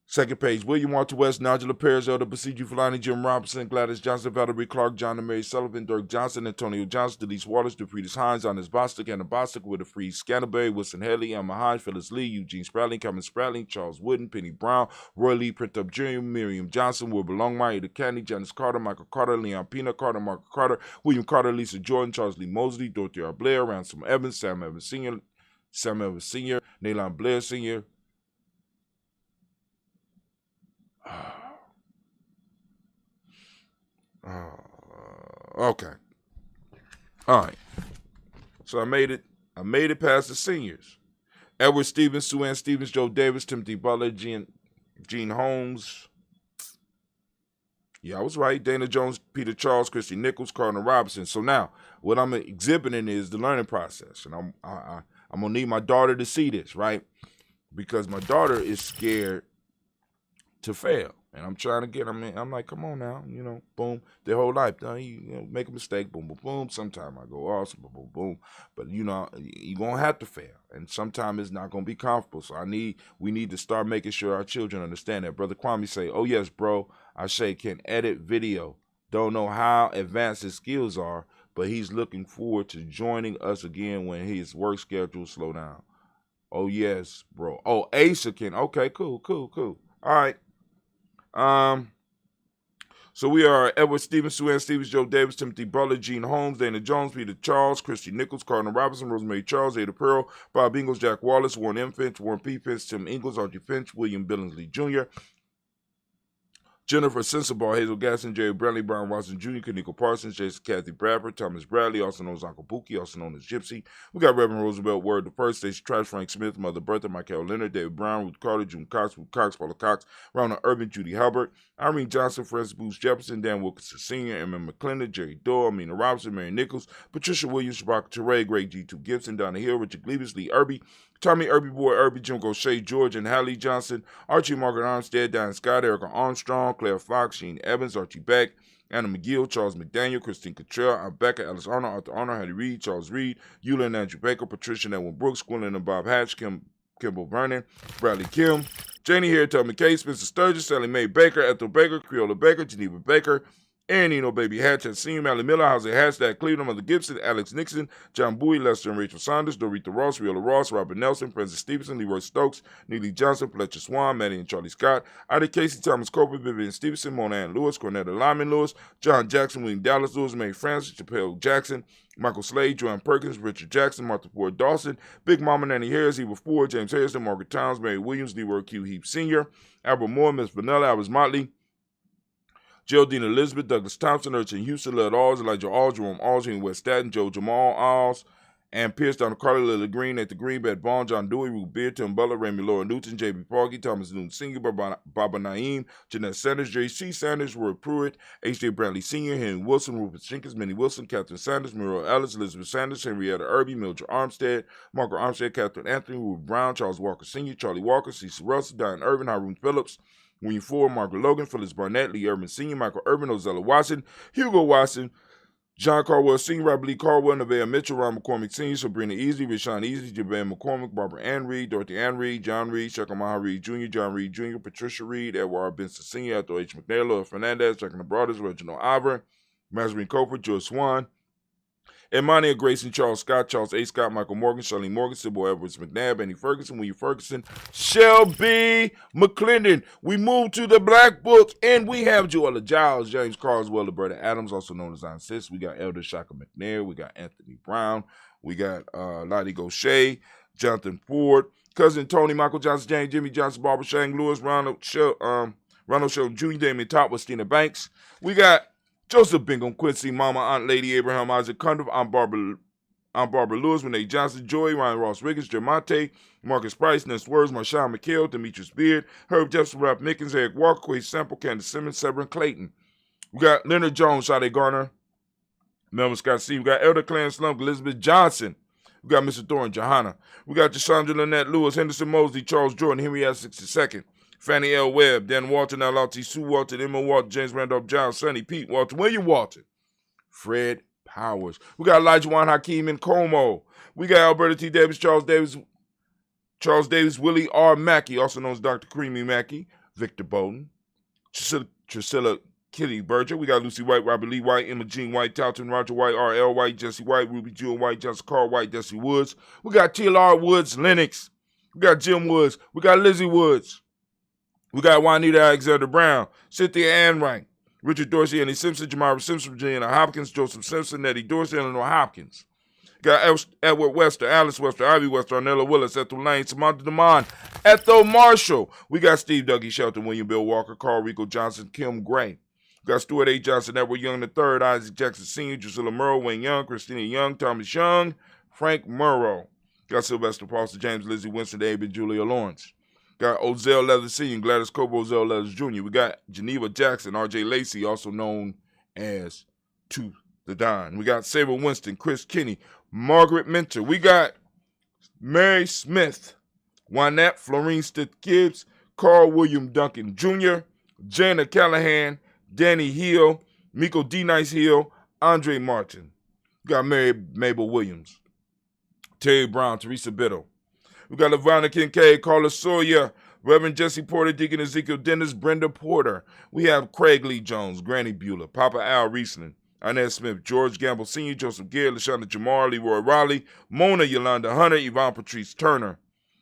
Second page, William Walter West, Nigel Perez, Elder Besiege Fulani, Jim Robinson, Gladys Johnson, Valerie Clark, John and Mary Sullivan, Dirk Johnson, Antonio Johnson, Delise Waters, DeFriedis Hines, Honest Bostic, Anna Bostic, Wilder Freeze, Scanterbury, Wilson Haley, Emma Hines, Phyllis Lee, Eugene Spratling, Cameron Spratling, Charles Wooden, Penny Brown, Roy Lee, Printup Jr., Miriam Johnson, Wilbur Longmire, Ada Candy, Janice Carter, Michael Carter, Leon Pina Carter, Mark Carter, William Carter, Lisa Jordan, Charles Lee Mosley, Dorothy R. Blair, Ransom Evans, Sam Evans Sr., Naylan Blair Sr., okay. All right. So I made it past the seniors. Edward Stevens, Sue Ann Stevens, Joe Davis, Timothy Butler, Gene Holmes. Yeah, I was right. Dana Jones, Peter Charles, Christy Nichols, Cardinal Robinson. So now, what I'm exhibiting is the learning process, and I'm gonna need my daughter to see this, right? Because my daughter is scared to fail. And I'm trying to get them in. I'm like, come on now, boom. Their whole life, make a mistake, boom, boom, boom. Sometimes I go awesome, boom, boom, boom. But you're going to have to fail. And sometimes it's not going to be comfortable. So we need to start making sure our children understand that. Brother Kwame say, oh yes, bro, I say can edit video. Don't know how advanced his skills are, but he's looking forward to joining us again when his work schedule slow down. Oh yes, bro. Oh, Asa can. Okay, cool. All right. So we are Edward Stevens, Sue Ann Stevens, Joe Davis, Timothy Butler, Gene Holmes, Dana Jones, Peter Charles, Christy Nichols, Cardinal Robinson, Rosemary Charles, Ada Pearl, Bob Ingalls, Jack Wallace, Warren M. Finch, Warren P. Finch, Tim Ingalls, Archie Finch, William Billingsley Jr., Jennifer Sensabaugh, Hazel Gasson, Jerry Bradley, Brian Watson Jr., Kaniko Parsons, Jason Kathy Bradford, Thomas Bradley, also known as Uncle Pookie, also known as Gypsy. We got Reverend Roosevelt Word the First, Stacey Trash, Frank Smith, Mother Bertha, Michael Leonard, David Brown, Ruth Carter, June Cox, Ruth Cox, Paula Cox, Ronald Urban, Judy Halbert, Irene Johnson, Francis Booth Jefferson, Dan Wilkinson Sr., Emma McClendon, Jerry Doyle, Amina Robinson, Mary Nichols, Patricia Williams, Shabaka Teray, Greg G2 Gibson, Donna Hill, Richard Gleavis, Lee Irby, Tommy Irby Boy Irby, Jim Gaucher, George and Hallie Johnson, Archie Margaret Armstead, Diane Scott, Erica Armstrong, Claire Fox, Sheen Evans, Archie Beck, Anna McGill, Charles McDaniel, Christine Cottrell, Aunt Becca, Alice Arnold, Arthur Arnold, Hattie Reed, Charles Reed, Eula and Andrew Baker, Patricia and Edwin Brooks, Gwendolyn and Bob Hatch, Kimball Vernon, Bradley Kim, Janie Here, Tubman Case, Spencer Sturgis, Sally Mae Baker, Ethel Baker, Creola Baker, Geneva Baker, Aaron Eno, Baby Hatch, Senior, Mally Miller, Jose Hashtag, Cleveland, Mother Gibson, Alex Nixon, John Bowie, Lester and Rachel Saunders, Dorita Ross, Riola Ross, Robert Nelson, Francis Stevenson, Leroy Stokes, Neely Johnson, Fletcher Swan, Maddie and Charlie Scott, Ida Casey, Thomas Coper, Vivian Stevenson, Mona Ann Lewis, Cornetta Lyman Lewis, John Jackson, William Dallas Lewis, May Francis, Chappelle Jackson, Michael Slade, Joanne Perkins, Richard Jackson, Martha Ford Dawson, Big Mama Nanny Harris, Eva Ford, James Harrison, Margaret Towns, Mary Williams, Leroy Q. Heap Sr., Albert Moore, Miss Vanilla, Albert Motley, Geraldine Elizabeth, Douglas Thompson, Urchin Houston, Led Alls, Elijah Alls, Jerome Alls, Henry West Staten, Joe Jamal Alls, and Pierce, Donald Carter, Lily Green, at the Green, Beth Bond, John Dewey, Ruth Beard, Tim Butler, Remy Laura Newton, J.B. Parkey, Thomas Newton Sr., Baba Naeem, Jeanette Sanders, J.C. Sanders, Roy Pruitt, H.J. Bradley Sr., Henry Wilson, Rupert Jenkins, Minnie Wilson, Catherine Sanders, Muriel Ellis, Elizabeth Sanders, Henrietta Irby, Mildred Armstead, Margaret Armstead, Catherine Anthony, Ruth Brown, Charles Walker Sr., Charlie Walker, Cecil Russell, Diane Irvin, Haroon Phillips, William Ford, Margaret Logan, Phyllis Barnett, Lee Urban Sr., Michael Urban, Ozella Watson, Hugo Watson, John Caldwell Sr., Robert Lee Caldwell, Nevaeh Mitchell, Ron McCormick Sr., Sabrina Easley, Rashawn Easley, Javon McCormick, Barbara Ann Reed, Dorothy Ann Reed, John Reed, Shekhar Maha Reed Jr., John Reed Jr., Patricia Reed, Edward R. Benson Sr., Ethel H. McNair, Laura Fernandez, Jack and the Brothers, Reginald Ivor, Mazarine Coper, George Swan, Imania Grayson, Charles Scott, Charles A. Scott, Michael Morgan, Charlene Morgan, Sybil Edwards McNabb, Annie Ferguson, William Ferguson, Shelby McClendon. We move to the Black Book, and we have Joella Giles, James Carswell, Roberta Adams, also known as Aunt Sis. We got Elder Shaka McNair. We got Anthony Brown. We got Lottie Gaucher, Jonathan Ford, Cousin Tony, Michael Johnson, James, Jimmy Johnson, Barbara Shang Lewis, Ronald Sheldon Jr., Damien Top with Stina Banks. We got Joseph Bingham, Quincy, Mama, Aunt Lady, Abraham, Isaac Cundiff, I'm Barbara Lewis, Renee Johnson, Joy, Ryan Ross Riggins, Jermonte, Marcus Price, Ness Words, Marshawn McHale, Demetrius Beard, Herb Jefferson, Ralph Mickens, Eric Walker, Quay Sample, Candace Simmons, Severin Clayton. We got Leonard Jones, Sade Garner, Melvin Scott C. We got Elder Clarence Slump, Elizabeth Johnson. We got Mr. Thorin Johanna. We got Deshandra Lynette Lewis, Henderson Mosley, Charles Jordan, Henry S. 62nd. Fannie L. Webb, Dan Walton, L.T. Sue Walton, Emma Walton, James Randolph Giles, Sonny Pete Walton, William Walton, Fred Powers. We got Elijah Juan Hakeem and Como. We got Alberta T. Davis, Charles Davis, Willie R. Mackey, also known as Dr. Creamy Mackey, Victor Bowden, Trisilla Kitty Berger. We got Lucy White, Robert Lee White, Emma Jean White, Talton, Roger White, R.L. White, Jesse White, Ruby Jewel White, Johnson Carl White, Jesse Woods. We got T.L.R. Woods, Lennox. We got Jim Woods. We got Lizzie Woods. We got Juanita Alexander Brown, Cynthia Ann Wright, Richard Dorsey, Annie Simpson, Jamara Simpson, Virginia Hopkins, Joseph Simpson, Nettie Dorsey, Eleanor Hopkins. Got Edward Wester, Alice Wester, Ivy Wester, Arnella Willis, Ethel Lane, Samantha DeMond, Ethel Marshall. We got Steve Dougie Shelton, William Bill Walker, Carl Rico Johnson, Kim Gray. We got Stuart A. Johnson, Edward Young III, Isaac Jackson Sr., Drusilla Murrow, Wayne Young, Christina Young, Thomas Young, Frank Murrow. Got Sylvester Foster, James Lizzie Winston, Abe, and Julia Lawrence. Got Ozell Leathers Sr., Gladys Cobo, Ozell Leathers Jr. We got Geneva Jackson, R.J. Lacey, also known as To the Don. We got Sarah Winston, Chris Kinney, Margaret Minter. We got Mary Smith, Wynette Florine Stith Gibbs, Carl William Duncan Jr., Jana Callahan, Danny Hill, Miko D. Nice Hill, Andre Martin. We got Mary Mabel Williams, Terry Brown, Teresa Biddle. We got LaVonna Kincaid, Carla Sawyer, Reverend Jesse Porter, Deacon Ezekiel Dennis, Brenda Porter. We have Craig Lee Jones, Granny Bueller, Papa Al Riesling, Inez Smith, George Gamble Sr., Joseph Gare, LaShonda Jamar, Leroy Raleigh, Mona Yolanda Hunter, Yvonne Patrice Turner,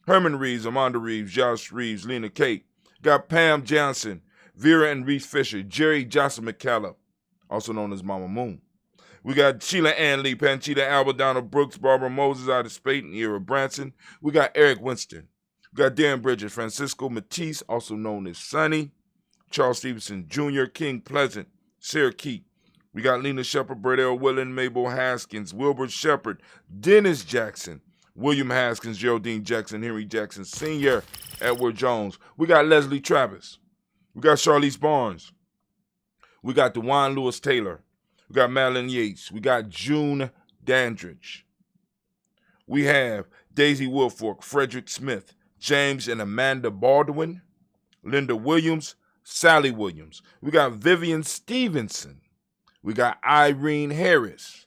Herman Reeves, Amanda Reeves, Josh Reeves, Lena Kate. Got Pam Johnson, Vera and Reese Fisher, Jerry Jocelyn McCallum, also known as Mama Moon. We got Sheila Ann Lee, Panchita Alba, Donald Brooks, Barbara Moses, Ida Spate, and Ira Branson. We got Eric Winston. We got Darren Bridges, Francisco Matisse, also known as Sonny, Charles Stevenson Jr., King Pleasant, Sarah Keat. We got Lena Shepard, Burdell Willen, Mabel Haskins, Wilbur Shepard, Dennis Jackson, William Haskins, Geraldine Jackson, Henry Jackson Sr., Edward Jones. We got Leslie Travis. We got Charlize Barnes. We got DeJuan Lewis Taylor. We got Madeline Yates. We got June Dandridge. We have Daisy Wilfork, Frederick Smith, James and Amanda Baldwin, Linda Williams, Sally Williams. We got Vivian Stevenson. We got Irene Harris.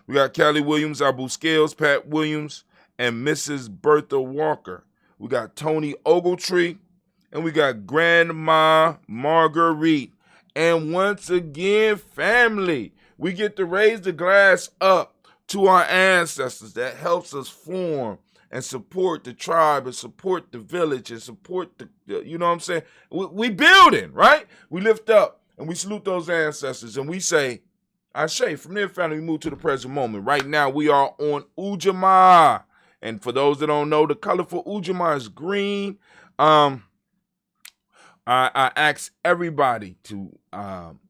We got Callie Williams, Abu Scales, Pat Williams, and Mrs. Bertha Walker. We got Tony Ogletree, and we got Grandma Marguerite. And once again, family, we get to raise the glass up to our ancestors. That helps us form and support the tribe and support the village and support the you know what I'm saying? We building, right? We lift up and we salute those ancestors and we say, Ashe, from there, family, we move to the present moment. Right now, we are on Ujamaa. And for those that don't know, the color for Ujamaa is green. I ask everybody to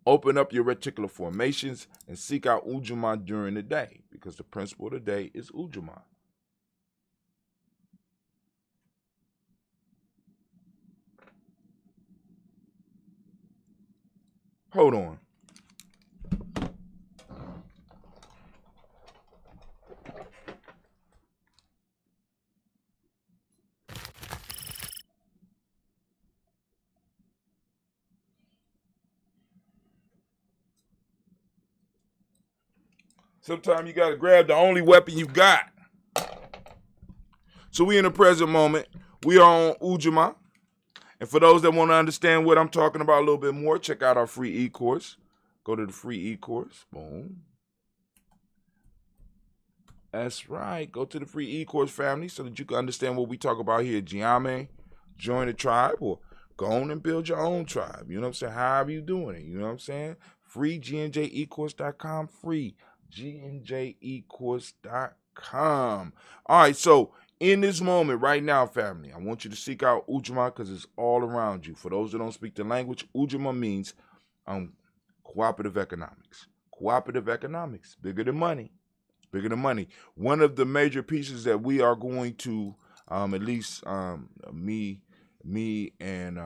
open up your reticular formations and seek out Ujamaa during the day because the principle of the day is Ujamaa. Hold on. Sometimes you got to grab the only weapon you got. So we in the present moment. We are on Ujamaa. And for those that want to understand what I'm talking about a little bit more, check out our free e-course. Go to the free e-course. Boom. That's right. Go to the free e-course, family, so that you can understand what we talk about here. Ujamaa, join the tribe, or go on and build your own tribe. You know what I'm saying? However you doing it. You know what I'm saying? Free gnjecourse.com. Free gnjecourse.com. All right, so in this moment right now, family, I want you to seek out Ujamaa because it's all around you. For those that don't speak the language, Ujamaa means cooperative economics. Cooperative economics, bigger than money. Bigger than money. One of the major pieces that we are going to, at least me and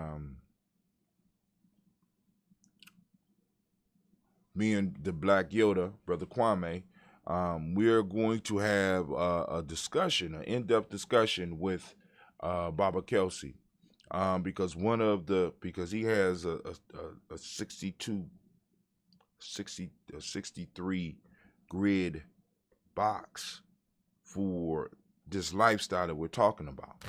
the Black Yoda, Brother Kwame, we're going to have a discussion, an in-depth discussion with Baba Kelsey, because he has a 63 grid box for this lifestyle that we're talking about.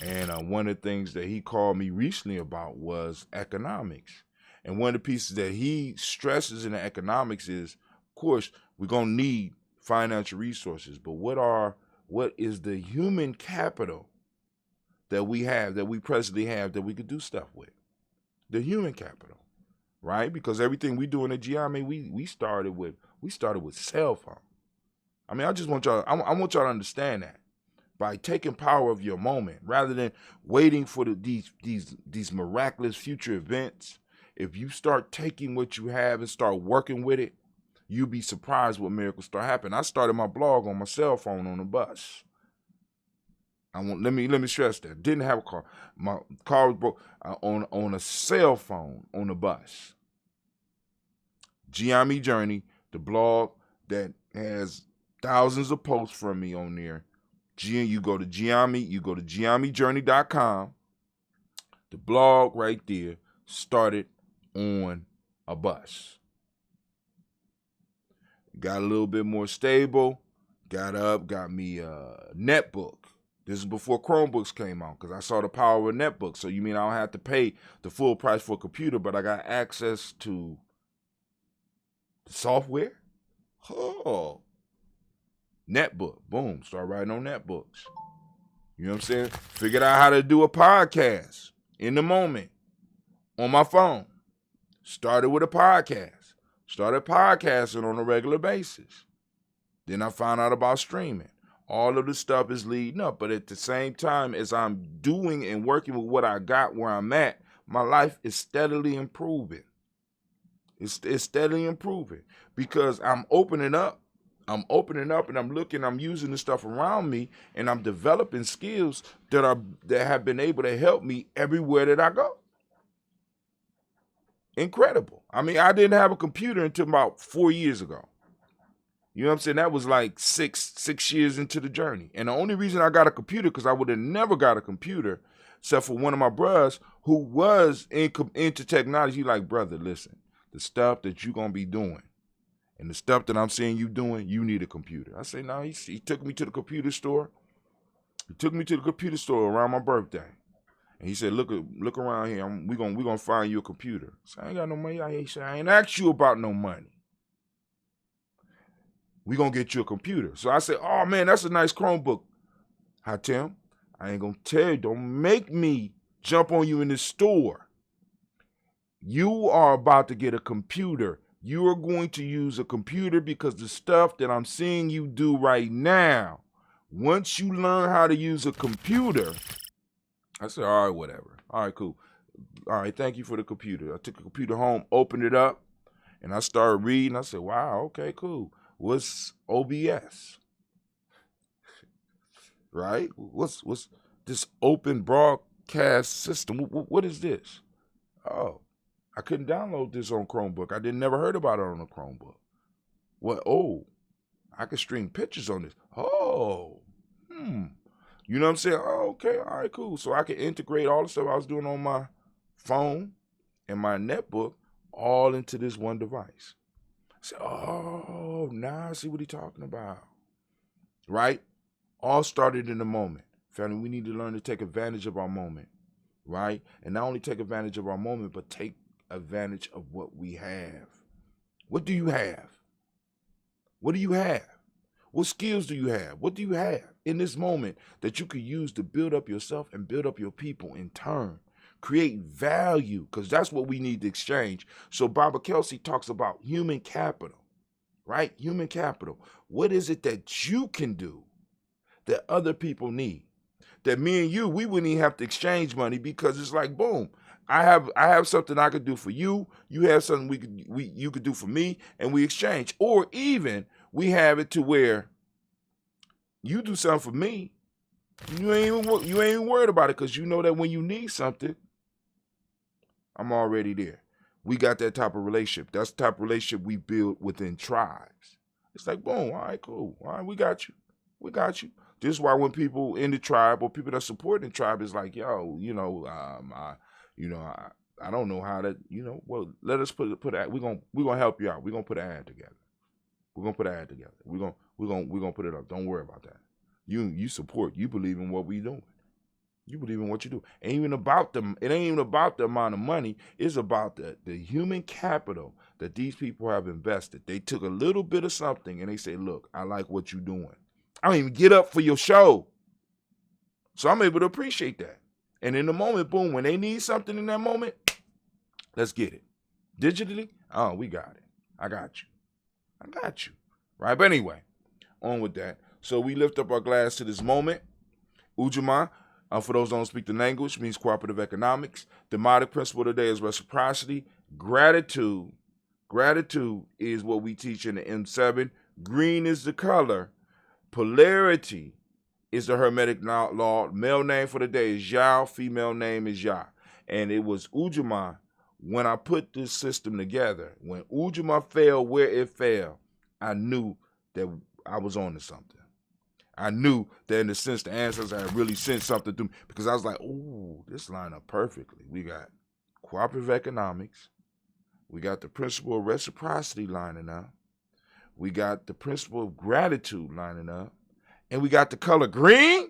And one of the things that he called me recently about was economics. And one of the pieces that he stresses in the economics is, of course, we're going to need financial resources, but what is the human capital that we have, that we presently have, that we could do stuff with? The human capital, right? Because everything we do in the Ujamaa, we started with cell phone. I mean, I just want y'all, I want y'all to understand that. By taking power of your moment, rather than waiting for these miraculous future events, if you start taking what you have and start working with it, you'll be surprised what miracles start happening. I started my blog on my cell phone on the bus. Let me stress that. Didn't have a car. My car was broke on a cell phone on the bus. Ujamaa Journey, the blog that has thousands of posts from me on there. You go to UjamaaJourney.com. The blog right there started on a bus. Got a little bit more stable. Got me a netbook. This is before Chromebooks came out, because I saw the power of a netbook. So you mean I don't have to pay the full price for a computer, but I got access to the software? Oh. Netbook. Boom. Start writing on netbooks. You know what I'm saying? Figured out how to do a podcast in the moment on my phone. Started with a podcast. Started podcasting on a regular basis. Then I found out about streaming. All of the stuff is leading up. But at the same time as I'm doing and working with what I got where I'm at, my life is steadily improving. It's steadily improving because I'm opening up and I'm using the stuff around me, and I'm developing skills that have been able to help me everywhere that I go. Incredible. I mean, I didn't have a computer until about 4 years ago. You know what I'm saying? That was like six years into the journey. And the only reason I got a computer, because I would have never got a computer, except for one of my brothers who was into technology. Like, brother, listen, the stuff that you're going to be doing, and the stuff that I'm seeing you doing, you need a computer. I say, no, he took me to the computer store. He took me to the computer store around my birthday. And he said, look around here. We're gonna find you a computer. So I ain't got no money. He said, I ain't asked you about no money. We're going to get you a computer. So I said, oh, man, that's a nice Chromebook. Hi, Tim. I ain't going to tell you. Don't make me jump on you in the store. You are about to get a computer. You are going to use a computer because the stuff that I'm seeing you do right now, once you learn how to use a computer, I said, all right, whatever. All right, cool. All right, thank you for the computer. I took the computer home, opened it up, and I started reading. I said, wow, okay, cool. What's OBS? Right? What's this open broadcast system? What is this? Oh, I couldn't download this on Chromebook. I never heard about it on a Chromebook. What? Oh, I could stream pictures on this. Oh, You know what I'm saying? Oh, okay, all right, cool. So I could integrate all the stuff I was doing on my phone and my netbook all into this one device. I said, oh, oh, nah, I see what he's talking about. Right? All started in the moment. Family, we need to learn to take advantage of our moment. Right? And not only take advantage of our moment, but take advantage of what we have. What do you have? What do you have? What skills do you have? What do you have in this moment that you could use to build up yourself and build up your people in turn? Create value, because that's what we need to exchange. So Baba Kelsey talks about human capital, right? Human capital. What is it that you can do that other people need? That me and you, we wouldn't even have to exchange money, because it's like, boom, I have something I could do for you. You have something you could do for me, and we exchange. Or even we have it to where you do something for me, you ain't even worried about it, because you know that when you need something, I'm already there. We got that type of relationship. That's the type of relationship we build within tribes. It's like, boom, all right, cool. All right, we got you. We got you. This is why when people in the tribe or people that support the tribe is like, yo, I don't know how to, well, let us put we're gonna help you out. We're gonna put an ad together. We're gonna put an ad together. We're gonna put it up. Don't worry about that. You support. You believe in what we doing. You believe in what you do. It ain't even about the amount of money. It's about the human capital that these people have invested. They took a little bit of something and they say, look, I like what you're doing. I don't even get up for your show. So I'm able to appreciate that. And in the moment, boom, when they need something in that moment, let's get it. Digitally, oh, we got it. I got you. Right? But anyway, on with that. So we lift up our glass to this moment. Ujamaa, for those who don't speak the language, means cooperative economics. The modic principle today is reciprocity. Gratitude is what we teach in the M7. Green is the color. Polarity is the Hermetic law. Male name for the day is Yao. Female name is Ya. And it was Ujamaa. When I put this system together, when Ujamaa fell where it fell, I knew that I was on to something. I knew that in the sense the ancestors had really sent something through me, because I was like, ooh, this line up perfectly. We got cooperative economics. We got the principle of reciprocity lining up. We got the principle of gratitude lining up. And we got the color green.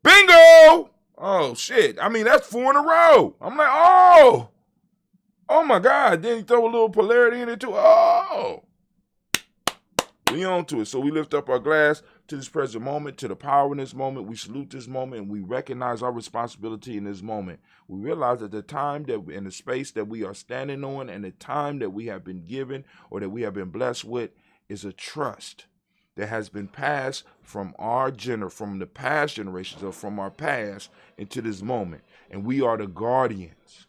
Bingo! Oh, shit. I mean, that's 4 in a row. I'm like, oh my God. Then you throw a little polarity in it too. Oh. We on to it. So we lift up our glass to this present moment, to the power in this moment. We salute this moment, and we recognize our responsibility in this moment. We realize that the time that in the space that we are standing on and the time that we have been given or that we have been blessed with is a trust that has been passed from from the past generations or from our past into this moment. And we are the guardians.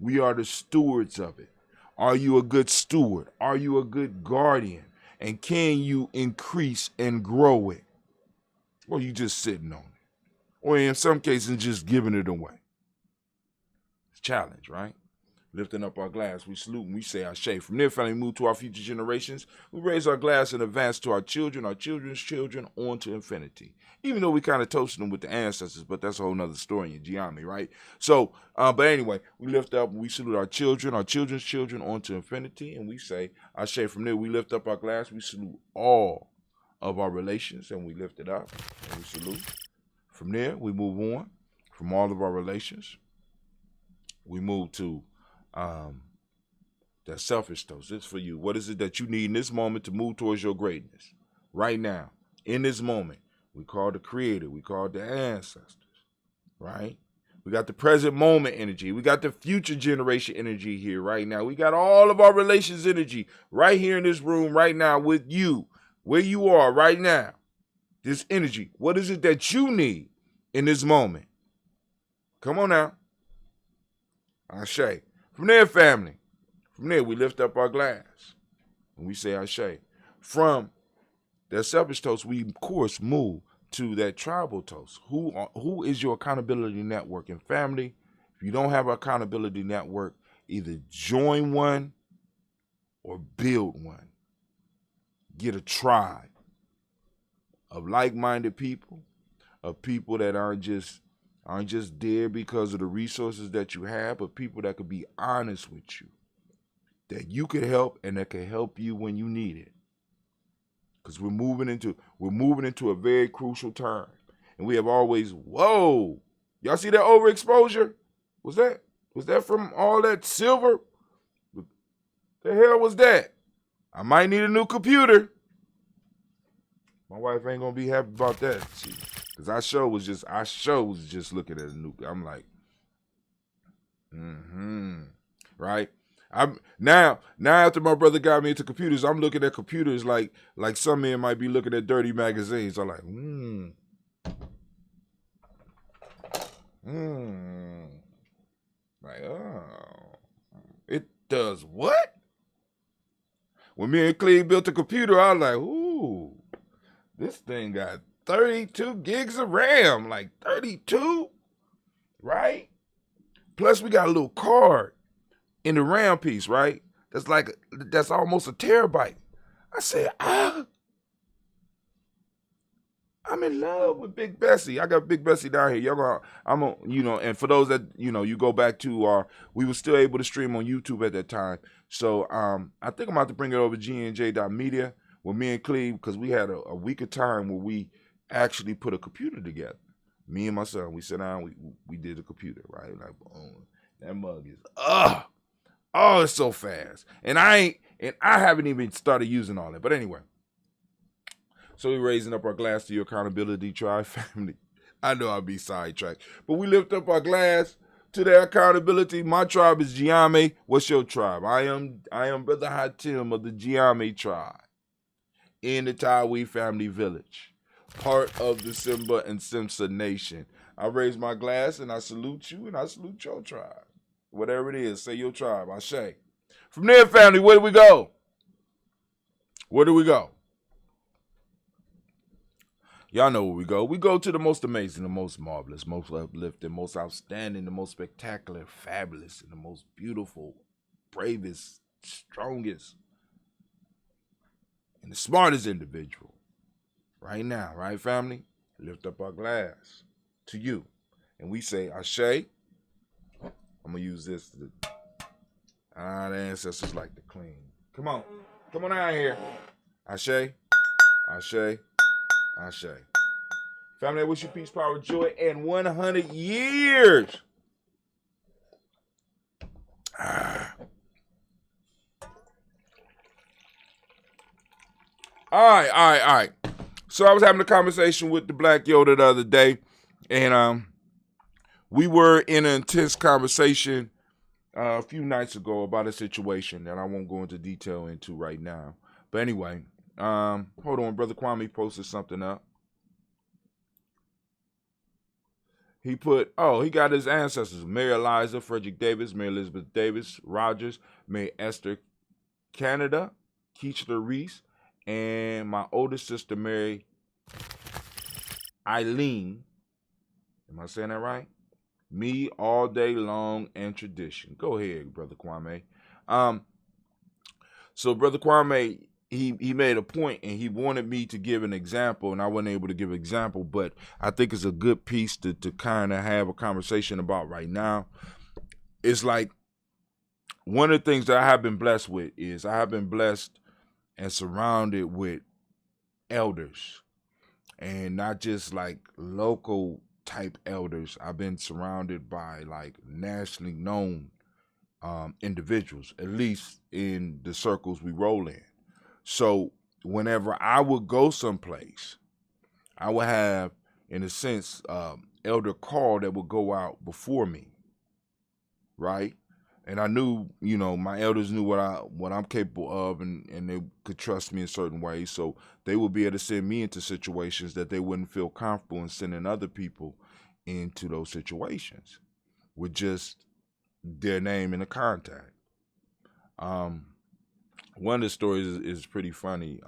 We are the stewards of it. Are you a good steward? Are you a good guardian? And can you increase and grow it? Or you just sitting on it? Or in some cases, just giving it away. It's a challenge, right? Lifting up our glass, we salute and we say Ashe. From there, family, move to our future generations. We raise our glass in advance to our children, our children's children, on to infinity. Even though we kind of toasted them with the ancestors, but that's a whole nother story in Ujamaa, right? So, but anyway, we lift up, we salute our children, our children's children, on to infinity, and we say Ashe. From there, we lift up our glass, we salute all of our relations, and we lift it up, and we salute. From there, we move on from all of our relations. We move to that selfish toast. It's for you. What is it that you need in this moment to move towards your greatness? Right now, in this moment, we call the creator, we call the ancestors, right? We got the present moment energy. We got the future generation energy here right now. We got all of our relations energy right here in this room right now with you, where you are right now. This energy. What is it that you need in this moment? Come on now. Ashe. From there, family. From there, we lift up our glass and we say Ashe. From that selfish toast, we, of course, move to that tribal toast. Who is your accountability network? And family, if you don't have an accountability network, either join one or build one. Get a tribe of like-minded people, of people that aren't just there because of the resources that you have, but people that could be honest with you. that you could help and that can help you when you need it. Because we're moving into a very crucial time. And we have always, whoa, y'all see that overexposure? Was that from all that silver? The hell was that? I might need a new computer. My wife ain't gonna be happy about that. See, because I sure was just looking at a new. I'm like, right. I'm now after my brother got me into computers, I'm looking at computers like some men might be looking at dirty magazines. I'm like, like, oh, it does what? When me and Cleve built a computer, I was like, ooh, this thing got 32 gigs of RAM, like 32, right? Plus we got a little card in the RAM piece, right? That's almost a terabyte. I said, I'm in love with Big Bessie. I got Big Bessie down here. And for those that, you go back to, we were still able to stream on YouTube at that time. So I think I'm about to bring it over to gnj.media with me and Cleve, because we had a week of time where we actually put a computer together. Me and my son, we sat down, we did the computer, right? Like, boom, that mug is, it's so fast. And I haven't even started using all that. But anyway. So we're raising up our glass to your accountability tribe family. I know I'll be sidetracked, but we lift up our glass to their accountability. My tribe is Ujamaa. What's your tribe? I am Brother Hatim of the Ujamaa tribe in the Tawi family village, part of the Simba and Simsa nation. I raise my glass and I salute you and I salute your tribe. Whatever it is, say your tribe. I say. From there, family, where do we go? Where do we go? Y'all know where we go. We go to the most amazing, the most marvelous, most uplifting, most outstanding, the most spectacular, fabulous, and the most beautiful, bravest, strongest, and the smartest individual. Right now, right, family? Lift up our glass to you. And we say, Ashe. I'm going to use this. The ancestors like to clean. Come on. Come on out here. Ashe. Ashe. Ashe. Family, I wish you peace, power, joy, and 100 years. All right. So I was having a conversation with the Black Yoda the other day, and we were in an intense conversation a few nights ago about a situation that I won't go into detail into right now. But anyway, hold on, Brother Kwame posted something up. He got his ancestors, Mary Eliza, Frederick Davis, Mary Elizabeth Davis, Rogers, Mary Esther Canada, Keechler Reese, and my older sister, Mary Eileen. Am I saying that right? Me all day long and tradition. Go ahead, Brother Kwame. So Brother Kwame, he made a point and he wanted me to give an example, and I wasn't able to give an example, but I think it's a good piece to kind of have a conversation about right now. It's like one of the things that I have been blessed with is I have been blessed and surrounded with elders, and not just like local type elders. I've been surrounded by like nationally known individuals, at least in the circles we roll in. So whenever I would go someplace, I would have, in a sense, elder call that would go out before me, right? And I knew, my elders knew what I'm capable of, and they could trust me in certain ways. So they would be able to send me into situations that they wouldn't feel comfortable in sending other people into those situations with just their name and the contact. One of the stories is pretty funny.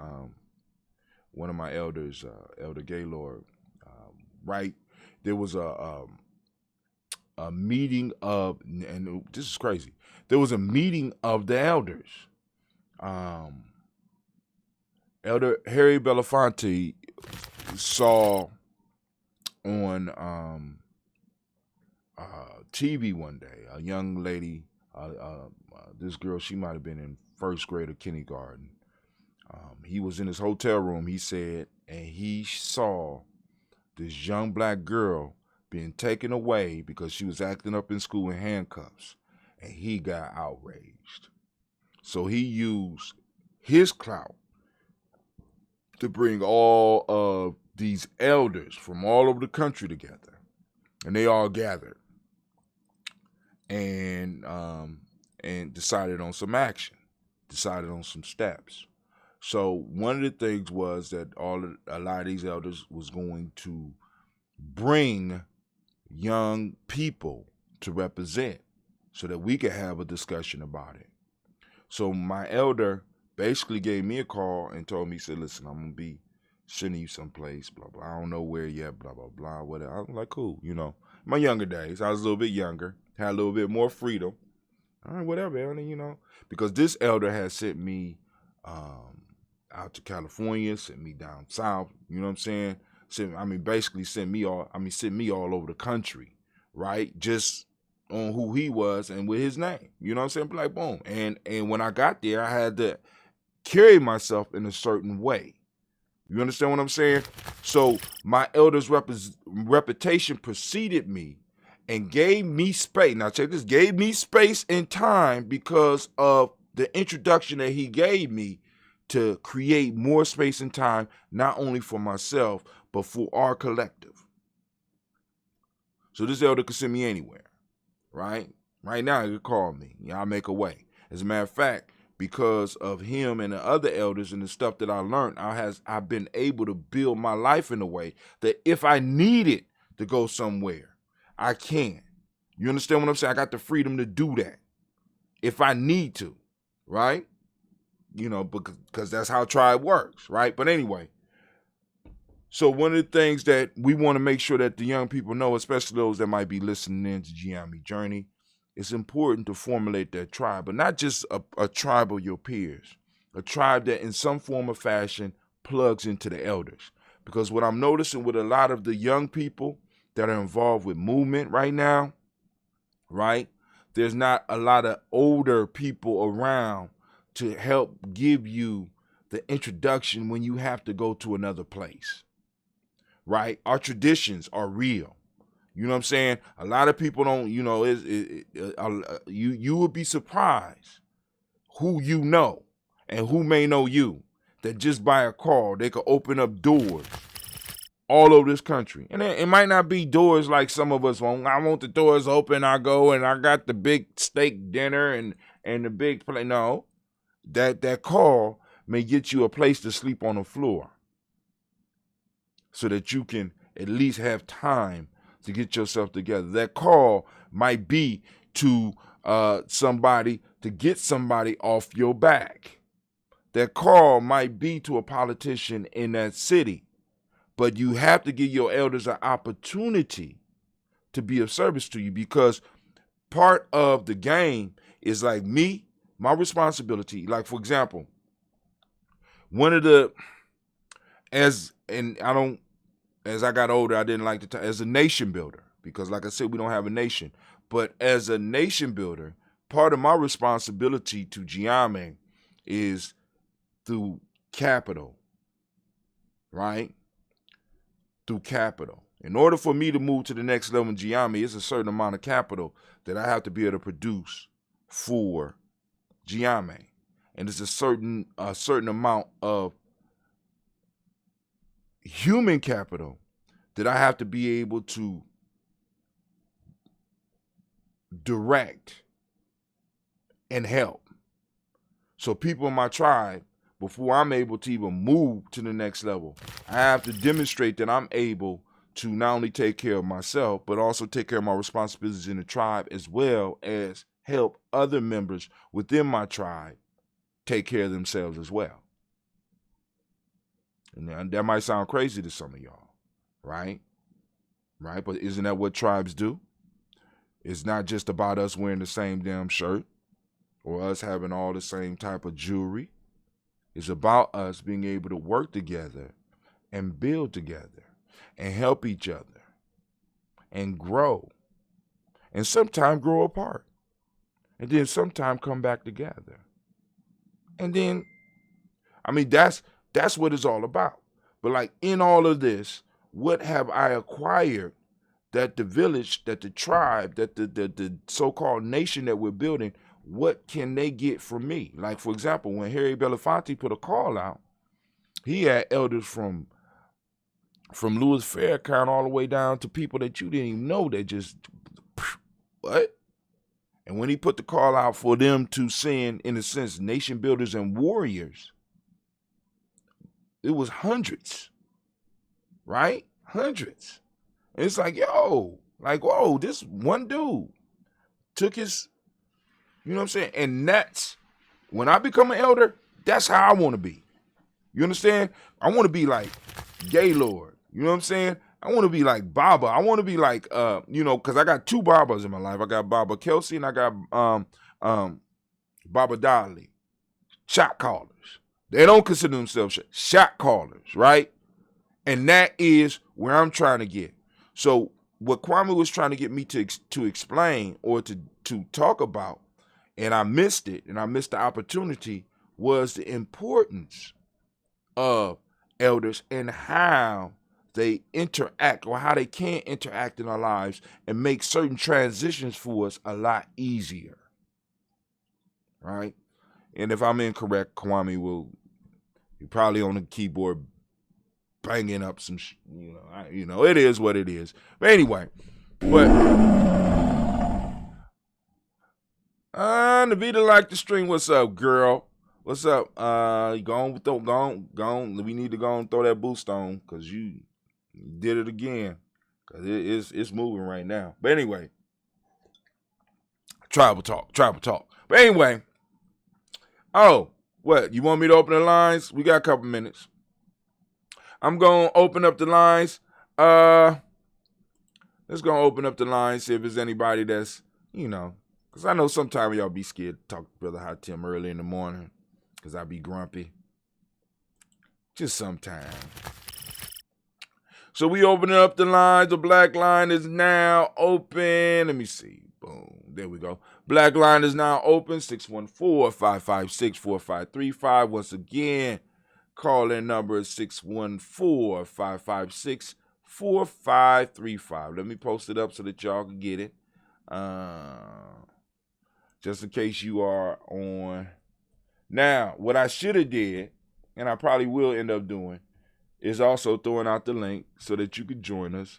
One of my elders, Elder Gaylord, right? There was a meeting of, and this is crazy. There was a meeting of the elders. Elder Harry Belafonte saw on TV one day a young lady, This girl, she might have been in first grade or kindergarten. He was in his hotel room, he said, and he saw this young black girl being taken away because she was acting up in school in handcuffs, and he got outraged. So he used his clout to bring all of these elders from all over the country together, and they all gathered and decided on some action, decided on some steps. So one of the things was that a lot of these elders was going to bring young people to represent so that we could have a discussion about it. So my elder basically gave me a call and told me, he said, listen, I'm going to be sending you someplace, blah, blah. I don't know where yet, blah, blah, blah, whatever. I was like, cool, My younger days, I was a little bit younger, had a little bit more freedom. All right, whatever, elder, Because this elder had sent me out to California, sent me down south, you know what I'm saying? Basically sent me all over the country, right? Just on who he was and with his name, you know what I'm saying? Like, boom. And when I got there, I had to carry myself in a certain way. You understand what I'm saying? So my elder's reputation preceded me and gave me space. Now check this, gave me space and time because of the introduction that he gave me to create more space and time, not only for myself, but for our collective. So this elder could send me anywhere, right? Right now, he could call me. I'll make a way. As a matter of fact, because of him and the other elders and the stuff that I learned, I've been able to build my life in a way that if I needed to go somewhere, I can. You understand what I'm saying? I got the freedom to do that if I need to, right? Because that's how tribe works, right? But anyway, so one of the things that we want to make sure that the young people know, especially those that might be listening in to Ujamaa Journey, it's important to formulate that tribe, but not just a tribe of your peers, a tribe that in some form or fashion plugs into the elders. Because what I'm noticing with a lot of the young people that are involved with movement right now, right, there's not a lot of older people around to help give you the introduction when you have to go to another place, right? Our traditions are real. You know what I'm saying? A lot of people don't, you would be surprised who you know and who may know you, that just by a call, they could open up doors all over this country. And it might not be doors like some of us want. I want the doors open, I go and I got the big steak dinner and the big play. No, that call may get you a place to sleep on the floor so that you can at least have time to get yourself together. That call might be to somebody to get somebody off your back. That call might be to a politician in that city. But you have to give your elders an opportunity to be of service to you, because part of the game is like my responsibility. Like, for example, as I got older, I didn't like to as a nation builder, because like I said, we don't have a nation. But as a nation builder, part of my responsibility to Ujamaa is through capital, right? Through capital. In order for me to move to the next level in Ujamaa, it's a certain amount of capital that I have to be able to produce for Ujamaa. And it's a certain amount of human capital that I have to be able to direct and help. So people in my tribe, before I'm able to even move to the next level, I have to demonstrate that I'm able to not only take care of myself, but also take care of my responsibilities in the tribe, as well as help other members within my tribe take care of themselves as well. And that might sound crazy to some of y'all, right? Right? But isn't that what tribes do? It's not just about us wearing the same damn shirt or us having all the same type of jewelry. It's about us being able to work together and build together and help each other and grow, and sometimes grow apart. and then sometime come back together. And then, I mean, that's what it's all about. But like in all of this, what have I acquired that the village, that the tribe, that the so-called nation that we're building, what can they get from me? Like, for example, when Harry Belafonte put a call out, he had elders from Louis Farrakhan all the way down to people that you didn't even know that just, what? And when he put the call out for them to send, in a sense, nation builders and warriors, it was hundreds, right? Hundreds. And it's like, yo, like, whoa, this one dude took his, you know what I'm saying? And that's, when I become an elder, that's how I want to be. You understand? I want to be like Gaylord. You know what I'm saying? I want to be like Baba. I want to be like, because I got two Babas in my life. I got Baba Kelsey and I got Baba Dolly. Shot callers. They don't consider themselves shot callers, right? And that is where I'm trying to get. So what Kwame was trying to get me to explain or to talk about, and I missed it, and I missed the opportunity, was the importance of elders and how they interact, or how they can interact in our lives and make certain transitions for us a lot easier, right? And if I'm incorrect, Kwame will be probably on the keyboard banging up some, it is what it is. But anyway, Navita like the stream. What's up, girl? What's up? Go on. We need to go and throw that boost on because you did it again. Cause it's moving right now. But anyway, tribal talk. But anyway, what? You want me to open the lines? We got a couple minutes. I'm gonna open up the lines. Let's go open up the lines, see if there's anybody that's, because I know sometimes y'all be scared to talk to Brother Hot Tim early in the morning because I be grumpy. Just sometimes. So we opening up the lines. The black line is now open. Let me see. Boom. There we go. Black line is now open. 614-556-4535. Once again, call-in number is 614-556-4535. Let me post it up so that y'all can get it. Just in case you are on. Now, what I should have did, and I probably will end up doing, is also throwing out the link so that you could join us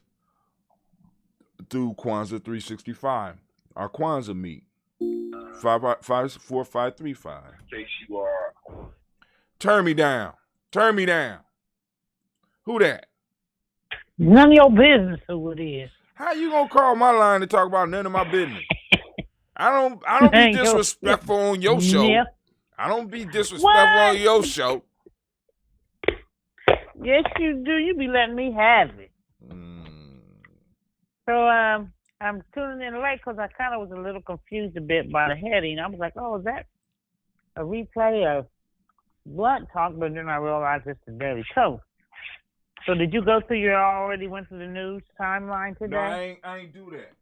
through Kwanzaa 365, our Kwanzaa meet. 4535. In case you are. Turn me down. Who that? None of your business who it is. How you gonna call my line to talk about none of my business? I don't be disrespectful on your show. Yeah. I don't be disrespectful on your show. Yes, you do. You be letting me have it. So I'm tuning in late because I kind of was a little confused a bit by the heading. I was like, oh, is that a replay of Blunt Talk? But then I realized it's the Daily Show. So did you go through already went through the news timeline today? No, I ain't do that.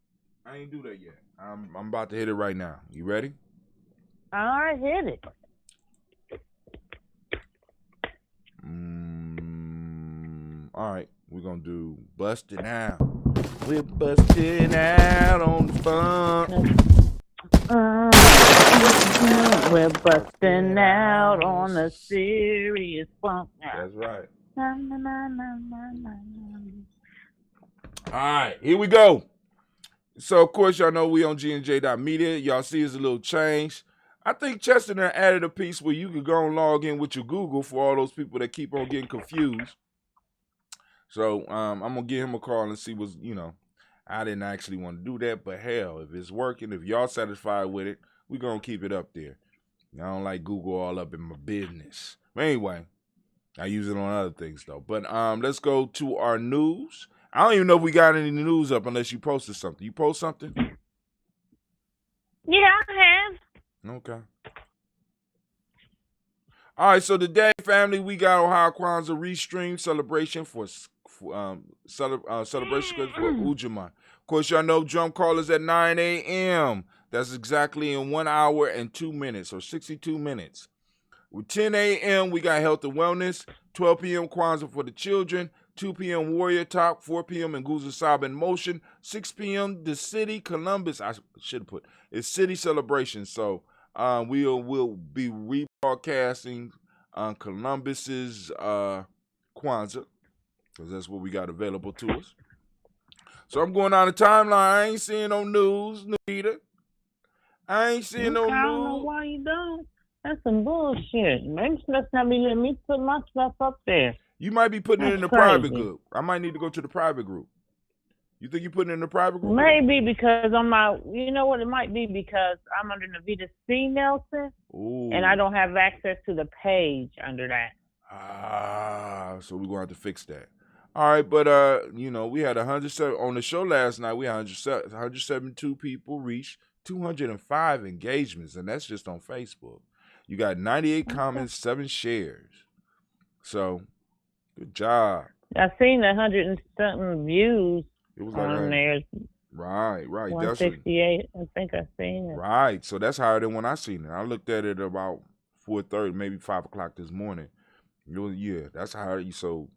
I ain't do that yet. I'm about to hit it right now. You ready? All right, hit it. All right, we're going to do Bustin' Out. We're busting out on the funk. We're busting out on the serious funk. That's right. All right, here we go. So, of course, y'all know we on GNJ.media. Y'all see it's a little change. I think Chester added a piece where you could go and log in with your Google for all those people that keep on getting confused. So, I'm going to give him a call and see what's, I didn't actually want to do that, but hell, if it's working, if y'all satisfied with it, we're going to keep it up there. I don't like Google all up in my business. But anyway, I use it on other things, though. But let's go to our news. I don't even know if we got any news up unless you posted something. You post something? Yeah, I have. Okay. All right, so today, family, we got Ohio Kwanzaa Restream celebration for celebration for Ujamaa. Of course, y'all know drum call is at 9 a.m. That's exactly in 1 hour and 2 minutes, or 62 minutes. With 10 a.m., we got health and wellness. 12 p.m. Kwanzaa for the children. 2 p.m. Warrior Talk. 4 p.m. Nguzo Saba in Motion. 6 p.m. the City Columbus. I should have put it's City Celebration. So we'll be rebroadcasting Columbus's Kwanzaa, because that's what we got available to us. So I'm going on the timeline. I ain't seeing no news, neither. I ain't seeing no news. I don't know why you don't. That's some bullshit. Maybe let's not be letting me put my stuff up there. You might be putting it in the private group. I might need to go to the private group. You think you putting it in the private group? Maybe because you know what, it might be because I'm under Navita C. Nelson. Ooh. And I don't have access to the page under that. So we're going to have to fix that. All right, but, we had 107 on the show last night. We had 172 people reach 205 engagements, and that's just on Facebook. You got 98 comments, 7 shares. So, good job. I seen 100 and something views it was on there. Right. 168, I think I seen it. Right, so that's higher than when I seen it. I looked at it about 4:30, maybe 5 o'clock this morning. Yeah, that's higher. So,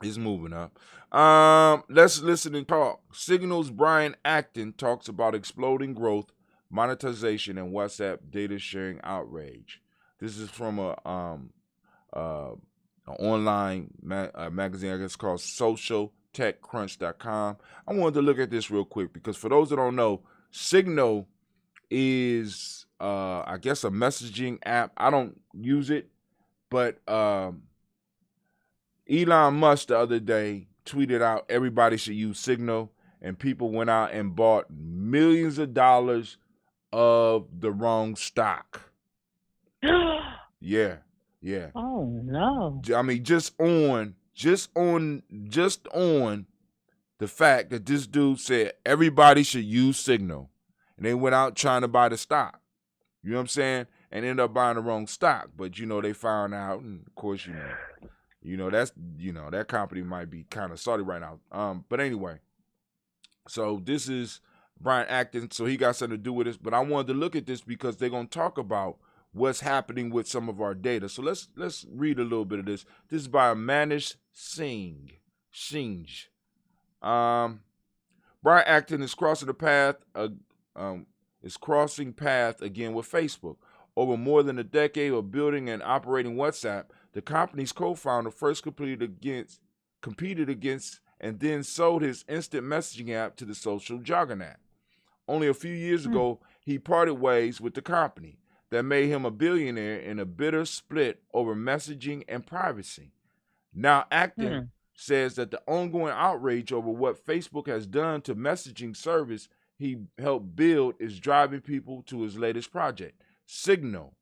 it's moving up. Let's listen and talk. Signal's Brian Acton talks about exploding growth, monetization, and WhatsApp data sharing outrage. This is from a online magazine, I guess, called socialtechcrunch.com. I wanted to look at this real quick because for those that don't know, Signal is, I guess, a messaging app. I don't use it, but Elon Musk the other day tweeted out everybody should use Signal, and people went out and bought millions of dollars of the wrong stock. Yeah. Oh no. I mean, just on the fact that this dude said everybody should use Signal, and they went out trying to buy the stock. You know what I'm saying? And ended up buying the wrong stock. But they found out, and of course, that's that company might be kind of salty right now. But anyway, so this is Brian Acton, so he got something to do with this. But I wanted to look at this because they're gonna talk about what's happening with some of our data. So let's read a little bit of this. This is by Manish Singh. Brian Acton is crossing path again with Facebook. Over more than a decade of building and operating WhatsApp, the company's co-founder first competed against and then sold his instant messaging app to the social juggernaut. Only a few years ago, he parted ways with the company. That made him a billionaire in a bitter split over messaging and privacy. Now, Acton says that the ongoing outrage over what Facebook has done to messaging service he helped build is driving people to his latest project, Signal.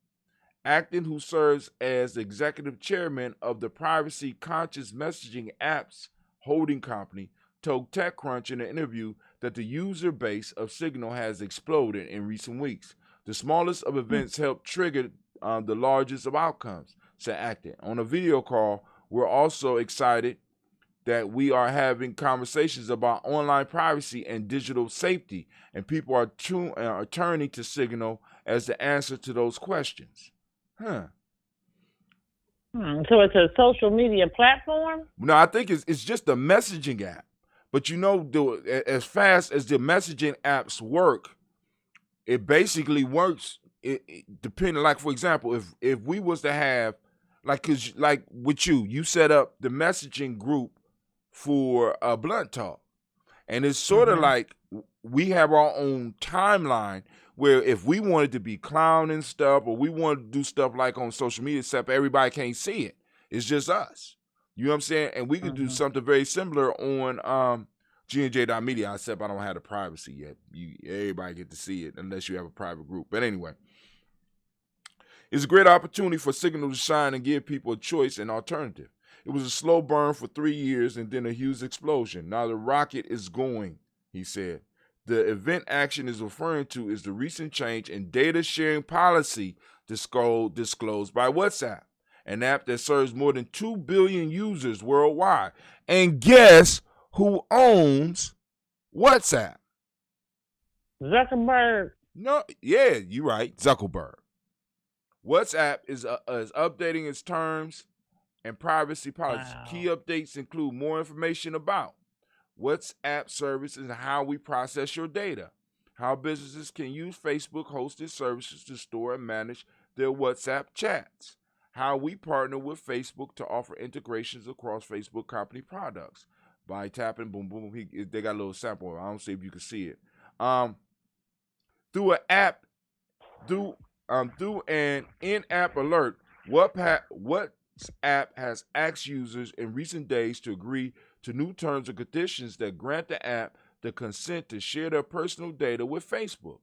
Acton, who serves as executive chairman of the privacy-conscious messaging apps holding company, told TechCrunch in an interview that the user base of Signal has exploded in recent weeks. The smallest of events helped trigger the largest of outcomes, said Acton. On a video call, we're also excited that we are having conversations about online privacy and digital safety, and people are turning to Signal as the answer to those questions. So it's a social media platform? No, I think it's just a messaging app. But as fast as the messaging apps work, it basically works. It depending, like for example, if we was to have like with you set up the messaging group for Blunt Talk, and it's sort of like we have our own timeline where if we wanted to be clowning stuff or we wanted to do stuff like on social media, except everybody can't see it. It's just us. You know what I'm saying? And we could do something very similar on GNJ.media, except I don't have the privacy yet. Everybody get to see it unless you have a private group. But anyway, it's a great opportunity for Signal to shine and give people a choice and alternative. It was a slow burn for 3 years and then a huge explosion. Now the rocket is going, he said. The event action is referring to is the recent change in data sharing policy disclosed by WhatsApp, an app that serves more than 2 billion users worldwide. And guess who owns WhatsApp. Zuckerberg. No, yeah, you're right, Zuckerberg. WhatsApp is updating its terms and privacy policies. Wow. Key updates include more information about WhatsApp services and how we process your data, how businesses can use Facebook hosted services to store and manage their WhatsApp chats, how we partner with Facebook to offer integrations across Facebook company products by tapping boom boom. They got a little sample. I don't see if you can see it. Through an app, through an in-app alert, WhatsApp has asked users in recent days to agree to new terms and conditions that grant the app the consent to share their personal data with Facebook.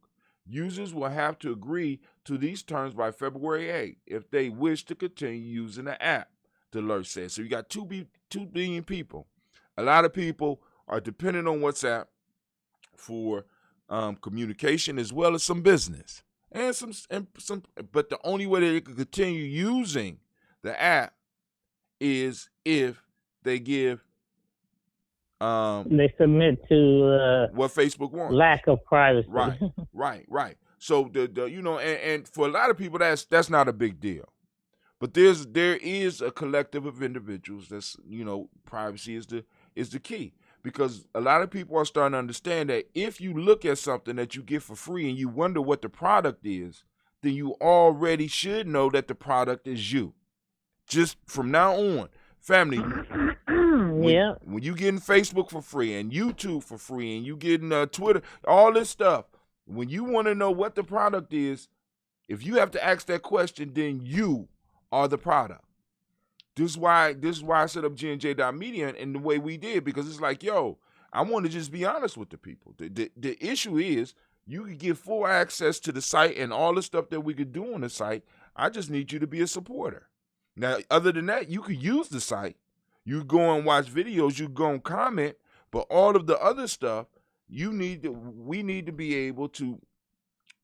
Users will have to agree to these terms by February 8th if they wish to continue using the app, the alert says. So you got 2 billion people. A lot of people are dependent on WhatsApp for communication as well as some business and some. But the only way they can continue using the app is if they give they submit to what Facebook wants. Lack of privacy. Right. So the and for a lot of people that's not a big deal. But there is a collective of individuals that's privacy is the key, because a lot of people are starting to understand that if you look at something that you get for free and you wonder what the product is, then you already should know that the product is you. Just from now on, family, when you getting Facebook for free and YouTube for free and you getting Twitter, all this stuff, when you want to know what the product is, if you have to ask that question, then you are the product. This is why I set up G&J.media in the way we did, because it's like, yo, I want to just be honest with the people. The issue is you can get full access to the site and all the stuff that we could do on the site. I just need you to be a supporter. Now, other than that, you could use the site. You go and watch videos, you go and comment, but all of the other stuff, we need to be able to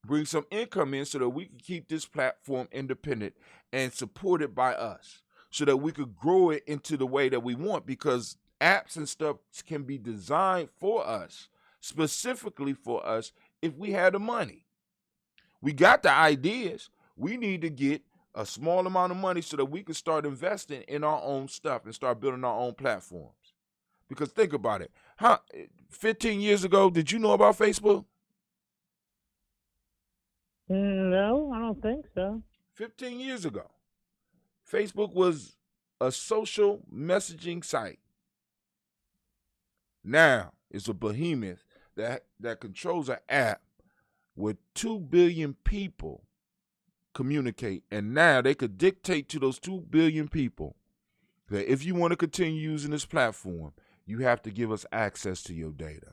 bring some income in so that we can keep this platform independent and supported by us, so that we could grow it into the way that we want, because apps and stuff can be designed for us, specifically for us, if we had the money. We got the ideas. We need to get a small amount of money so that we can start investing in our own stuff and start building our own platforms. Because think about it. 15 years ago, did you know about Facebook? No, I don't think so. 15 years ago, Facebook was a social messaging site. Now it's a behemoth that controls an app where 2 billion people communicate, and now they could dictate to those 2 billion people that if you want to continue using this platform, you have to give us access to your data,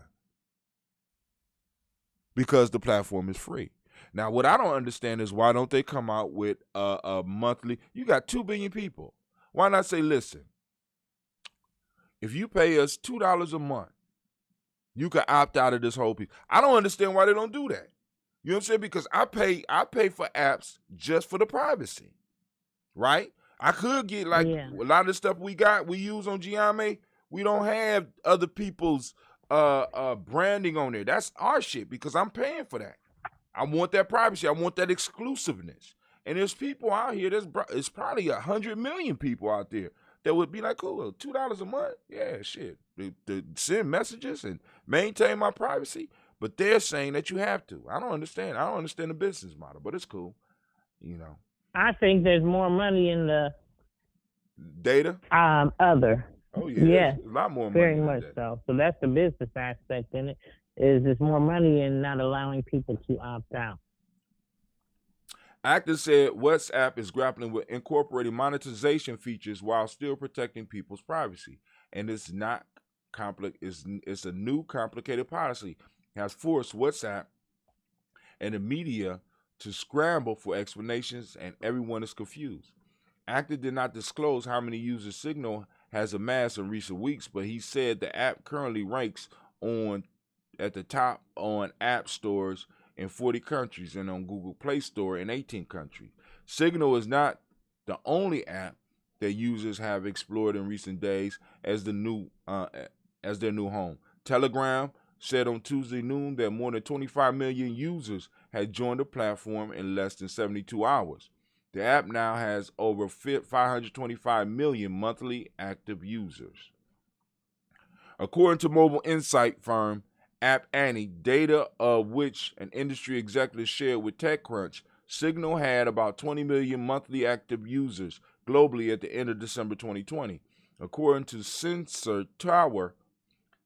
because the platform is free. Now, what I don't understand is why don't they come out with a monthly? You got 2 billion people. Why not say, listen, if you pay us $2 a month, you can opt out of this whole piece. I don't understand why they don't do that. You know what I'm saying? Because I pay for apps just for the privacy, right? I could get a lot of the stuff we use on Ujamaa. We don't have other people's branding on there. That's our shit, because I'm paying for that. I want that privacy. I want that exclusiveness. And there's people out here. It's probably 100 million people out there that would be like, cool, $2 a month. Yeah, shit. To send messages and maintain my privacy. But they're saying that you have to. I don't understand. I don't understand the business model, but it's cool. I think there's more money in the data. Other. Oh yeah. Yes, a lot more money. Very much so. So that's the business aspect in it. Is there's more money in not allowing people to opt out. Actors said WhatsApp is grappling with incorporating monetization features while still protecting people's privacy, and it's not complex. It's a new complicated policy. It has forced WhatsApp and the media to scramble for explanations, and everyone is confused. Actor did not disclose how many users Signal has amassed in recent weeks, but he said the app currently ranks at the top on app stores in 40 countries and on Google Play Store in 18 countries. Signal is not the only app that users have explored in recent days as their new home. Telegram said on Tuesday noon that more than 25 million users had joined the platform in less than 72 hours. The app now has over 525 million monthly active users. According to mobile insight firm App Annie, data of which an industry executive shared with TechCrunch, Signal had about 20 million monthly active users globally at the end of December 2020. According to Sensor Tower,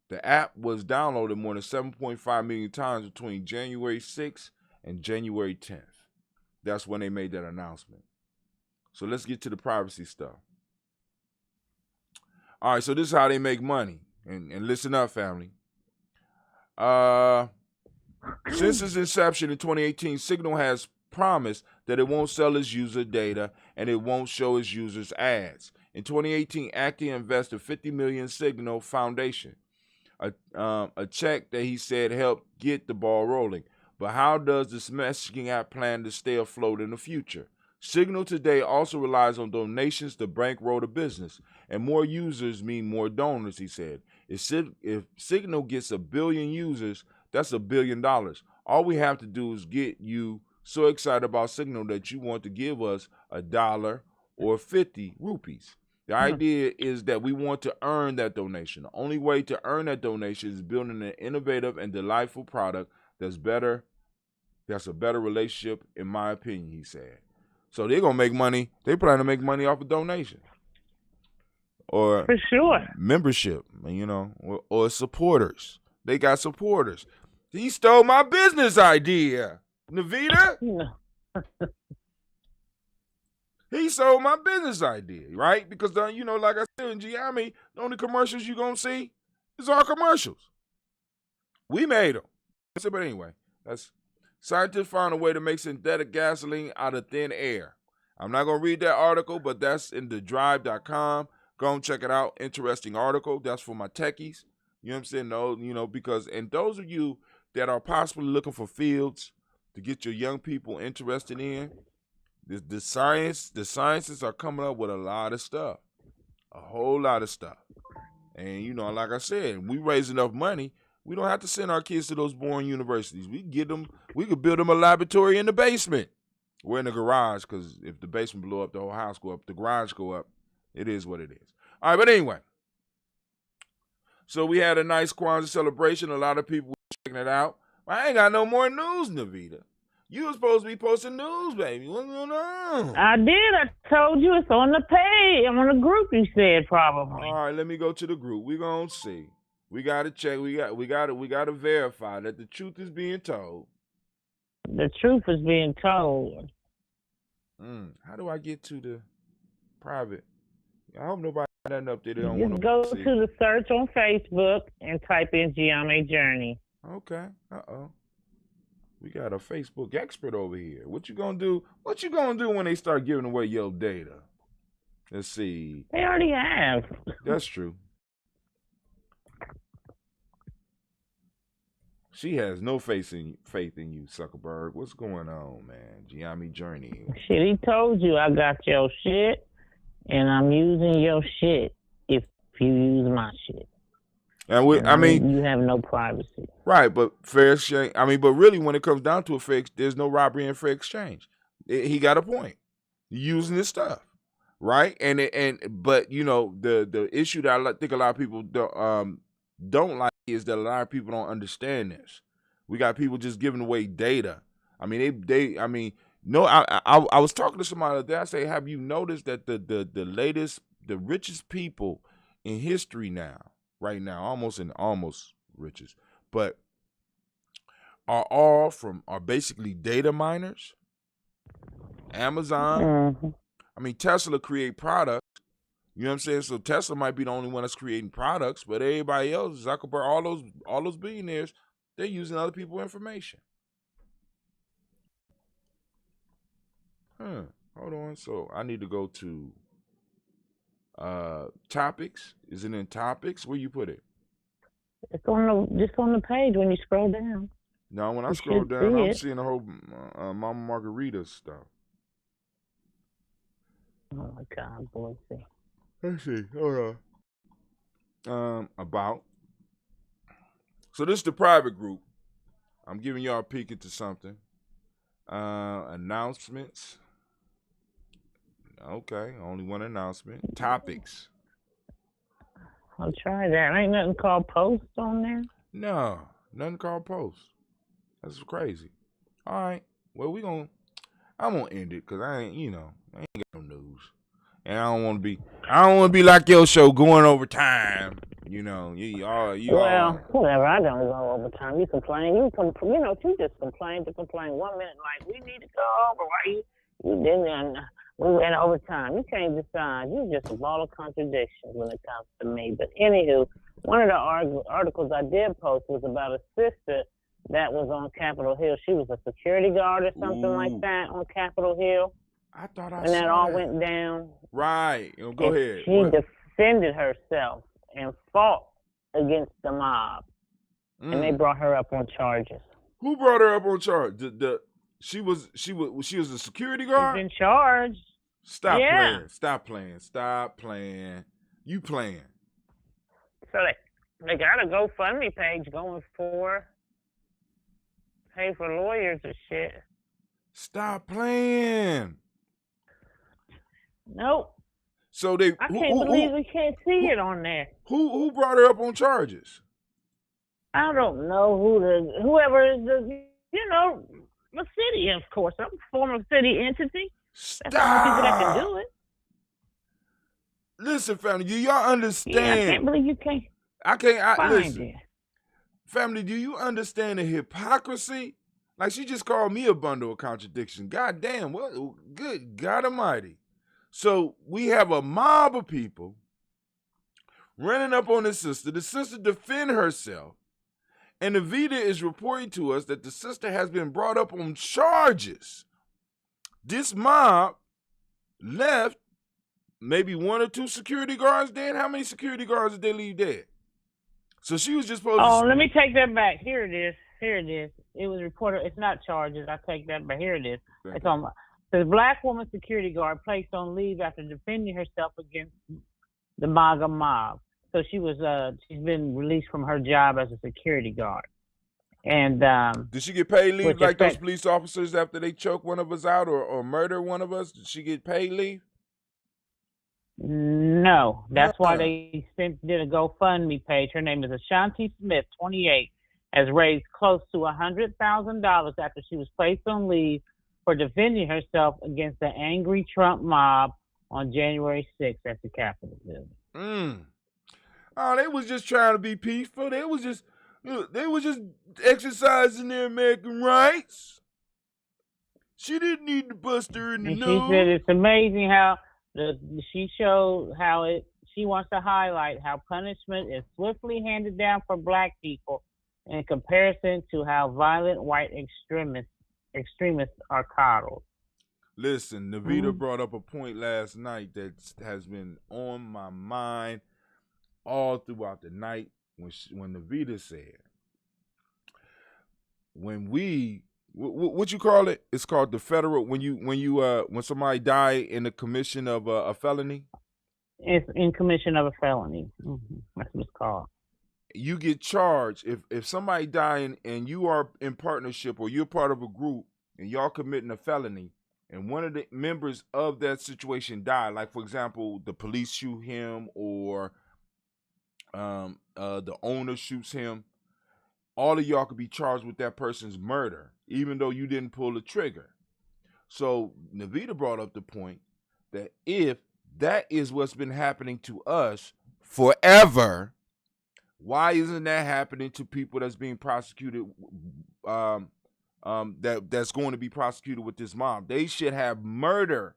the app was downloaded more than 7.5 million times between January 6th and January 10th. That's when they made that announcement. So let's get to the privacy stuff. All right, so this is how they make money. And listen up, family. Since its inception in 2018, Signal has promised that it won't sell its user data and it won't show its users ads. In 2018, Actia invested $50 million Signal Foundation, a check that he said helped get the ball rolling. But how does this messaging app plan to stay afloat in the future? Signal today also relies on donations to bankroll the business, and more users mean more donors, he said. If Signal gets 1 billion users, that's $1 billion. All we have to do is get you so excited about Signal that you want to give us $1 or 50 rupees. The idea is that we want to earn that donation. The only way to earn that donation is building an innovative and delightful product that's a better relationship, in my opinion, he said. So they're going to make money. They plan to make money off of donation. Or for sure. Membership, or supporters. They got supporters. He stole my business idea, Navita. He sold my business idea, right? Because, like I said in Ujamaa, the only commercials you're going to see is our commercials. We made them. But anyway, scientists found a way to make synthetic gasoline out of thin air. I'm not going to read that article, but that's in thedrive.com. Go and check it out. Interesting article. That's for my techies. You know what I'm saying? No, because, and those of you that are possibly looking for fields to get your young people interested in, the sciences are coming up with a lot of stuff. A whole lot of stuff. And, like I said, we raise enough money, we don't have to send our kids to those boring universities. We could build them a laboratory in the basement. We're in the garage, because if the basement blow up, the whole house go up, the garage go up. It is what it is. All right, but anyway. So we had a nice Kwanzaa celebration. A lot of people were checking it out. I ain't got no more news, Navita. You were supposed to be posting news, baby. What's going on? I did. I told you it's on the page. I'm on the group, you said, probably. All right, let me go to the group. We're going to see. We got to check. We got to verify that the truth is being told. The truth is being told. How do I get to the private? I hope nobody got nothing up there. They don't Just want to go see. to the search on Facebook and type in Ujamaa Journey. Okay. We got a Facebook expert over here. What you gonna do? What you gonna do when they start giving away your data? Let's see. They already have. That's true. She has no faith in you, Zuckerberg. What's going on, man? Ujamaa Journey. Shit, he told you I got your shit, and I'm using your shit if you use my shit. And you have no privacy. Right, but fair exchange. But really, when it comes down to it, there's no robbery and fair exchange. He got a point. Using this stuff, right? But the issue that I think a lot of people don't like is that a lot of people don't understand this. We got people just giving away data. I was talking to somebody the other day. I say, have you noticed that the richest people in history now, right now, almost riches, but are basically data miners? Amazon. Tesla create products. You know what I'm saying? So Tesla might be the only one that's creating products, but everybody else, Zuckerberg, all those billionaires, they're using other people's information. Hold on. So I need to go to topics. Is it in topics? Where you put it? It's just on the page when you scroll down. No, when I scroll down, I'm seeing a whole Mama Margarita stuff. Oh my God, boy. Let's see. Hold on. About. So this is the private group. I'm giving y'all a peek into something. Announcements. Okay, only one announcement. Topics. I'll try that. Ain't nothing called post on there? No, nothing called post. That's crazy. All right. Well, I'm gonna end it because I ain't got no news. And I don't want to be like your show going over time. Well, whatever. I don't go over time. You complain. You just complain to complain. 1 minute, like, we need to go over. Why you didn't? We went over time. You can't decide. You're just a ball of contradictions when it comes to me. But anywho, one of the articles I did post was about a sister that was on Capitol Hill. She was a security guard or something like that on Capitol Hill. I thought I and that all went down. Right. Go ahead. She defended herself and fought against the mob. And they brought her up on charges. Who brought her up on charge? She was a security guard? She's in charge. Stop playing. Stop playing. Stop playing. You playing. So they got a GoFundMe page going for pay for lawyers or shit. Stop playing. Nope. So I can't believe we can't see it on there. Who brought her up on charges? I don't know whoever is the city, of course. I'm a former city entity. Stop. That's the only people that can do it. Listen, family, do y'all understand? Yeah, I can't believe you can't. Listen. It. Family, do you understand the hypocrisy? Like, she just called me a bundle of contradiction. God damn, what? Good God Almighty. So we have a mob of people running up on the sister. The sister defend herself. And Evita is reporting to us that the sister has been brought up on charges. This mob left maybe 1 or 2 security guards dead. How many security guards did they leave dead? So she was just supposed to... Oh, let me take that back. Here it is. It was reported. It's not charges. I take that back. Here it is. It's on the black woman security guard placed on leave after defending herself against the MAGA mob. So she's been released from her job as a security guard. And did she get paid leave like those police officers after they choke one of us out or murder one of us? Did she get paid leave? No. That's why they did a GoFundMe page. Her name is Ashanti Smith, 28, has raised close to $100,000 after she was placed on leave for defending herself against the angry Trump mob on January 6th at the Capitol building. Oh, they was just trying to be peaceful. They was just exercising their American rights. She didn't need to bust her in the nose. She said it's amazing how she showed how she wants to highlight how punishment is swiftly handed down for black people in comparison to how violent white extremists are coddled. Listen, Navita brought up a point last night that has been on my mind all throughout the night when Navita said, what you call it? It's called the federal, when somebody die in the commission of a felony? It's in commission of a felony. That's what it's called. You get charged if somebody dying and you are in partnership or you're part of a group and y'all committing a felony and one of the members of that situation die, like for example, the police shoot him or the owner shoots him, all of y'all could be charged with that person's murder, even though you didn't pull the trigger. So Navita brought up the point that if that is what's been happening to us forever, why isn't that happening to people that's being prosecuted, that's going to be prosecuted with this mob? They should have murder.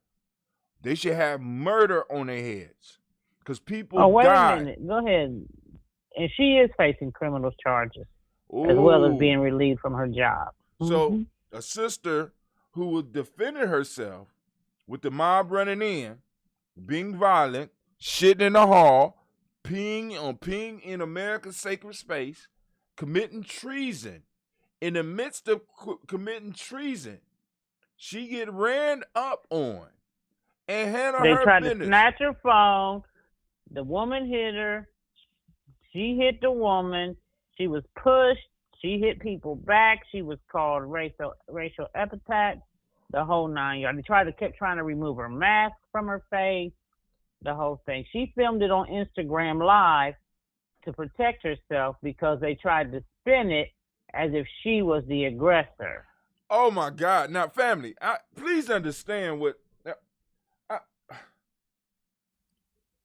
They should have murder on their heads. Because people die. Oh, wait a minute. Go ahead. And she is facing criminal charges as well as being relieved from her job. So a sister who was defending herself with the mob running in, being violent, shitting in the hall, peeing in America's sacred space, committing treason. In the midst of committing treason, she get ran up on and handle her business. They tried to snatch her phone. The woman hit her. She hit the woman. She was pushed. She hit people back. She was called racial epithets, the whole 9 yards. They kept trying to remove her mask from her face, the whole thing. She filmed it on Instagram Live to protect herself because they tried to spin it as if she was the aggressor. Oh my God! Now, family, please understand what.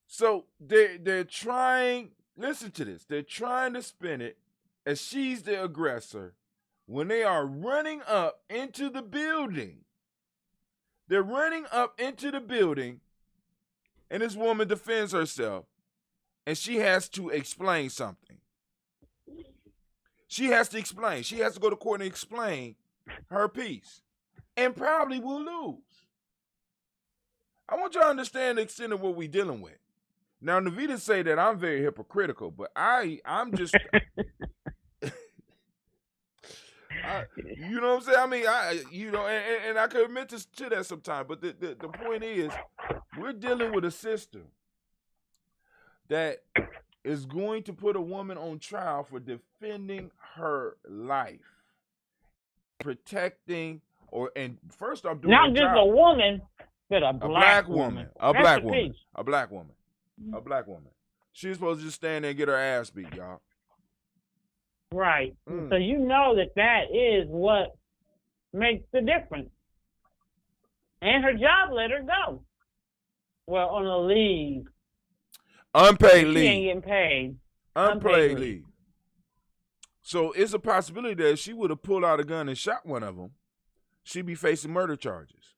So they're trying. Listen to this. They're trying to spin it as she's the aggressor when they are running up into the building. They're running up into the building, and this woman defends herself, and she has to explain something. She has to explain. She has to go to court and explain her piece, and probably will lose. I want y'all to understand the extent of what we're dealing with. Now, Navita say that I'm very hypocritical, but I'm just, you know what I'm saying? I mean, and I can admit to that sometimes, but the point is, we're dealing with a system that is going to put a woman on trial for defending her life, protecting, and first off, doing not her just job. a woman, but a black woman. A black woman. She's supposed to just stand there and get her ass beat, y'all. Right. So you know that is what makes the difference. And her job let her go. Well, on a leave. Unpaid leave. She ain't getting paid. Unpaid leave. So it's a possibility that if she would have pulled out a gun and shot one of them, she'd be facing murder charges.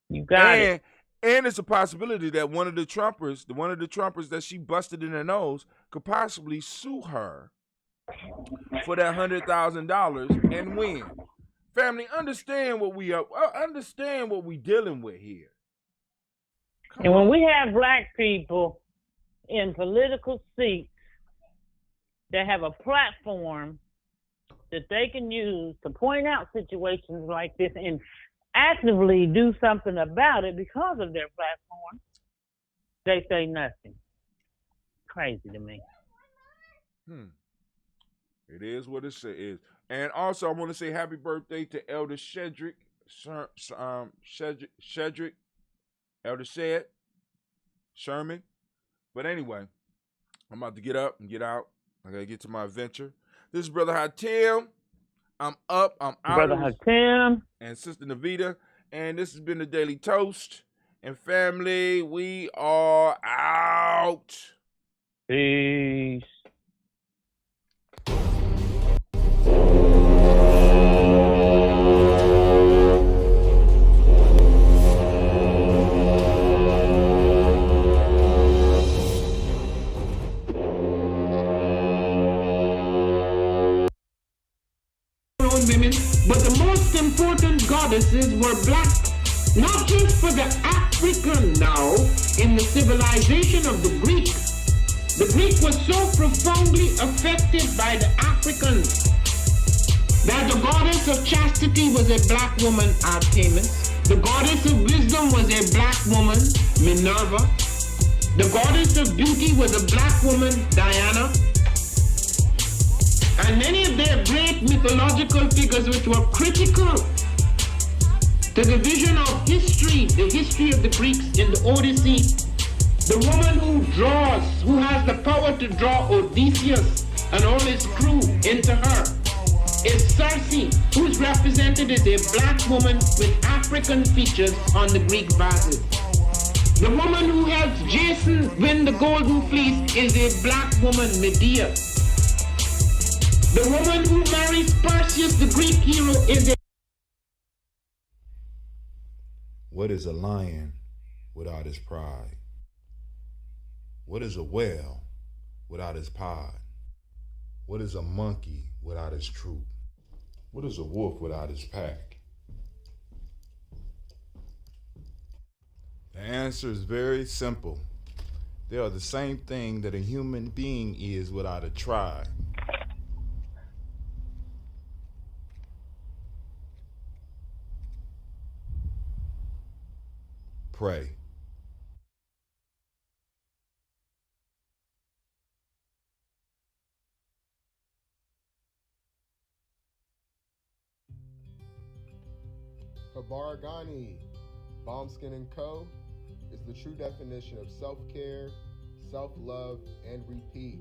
You got it. And it's a possibility that one of the Trumpers that she busted in her nose could possibly sue her for that $100,000 and win. Family, understand what we dealing with here. And when we have black people in political seats that have a platform that they can use to point out situations like this and actively do something about it because of their platform, they say nothing. Crazy to me. It is what it is. And also, I want to say happy birthday to Elder Shedrick. Elder Sherman. But anyway, I'm about to get up and get out. I got to get to my adventure. This is Brother Hatim. I'm up. I'm out. Brother Hatim. And Sister Navita. And this has been the Daily Toast. And family, we are out. Peace. Women, but the most important goddesses were black, not just for the African now in the civilization of the Greek. The Greek was so profoundly affected by the Africans that the goddess of chastity was a black woman, Artemis. The goddess of wisdom was a black woman, Minerva. The goddess of beauty was a black woman, Diana. And many of their great mythological figures which were critical to the vision of history, the history of the Greeks in the Odyssey, the woman who has the power to draw Odysseus and all his crew into her, is Circe, who is represented as a black woman with African features on the Greek vases. The woman who helps Jason win the Golden Fleece is a black woman, Medea. The woman who marries Perseus, the Greek hero, is a... What is a lion without his pride? What is a whale without his pod? What is a monkey without his troop? What is a wolf without his pack? The answer is very simple. They are the same thing that a human being is without a tribe. Pray. Kabaragani. Bomb Skin & Co. is the true definition of self-care, self-love, and repeat.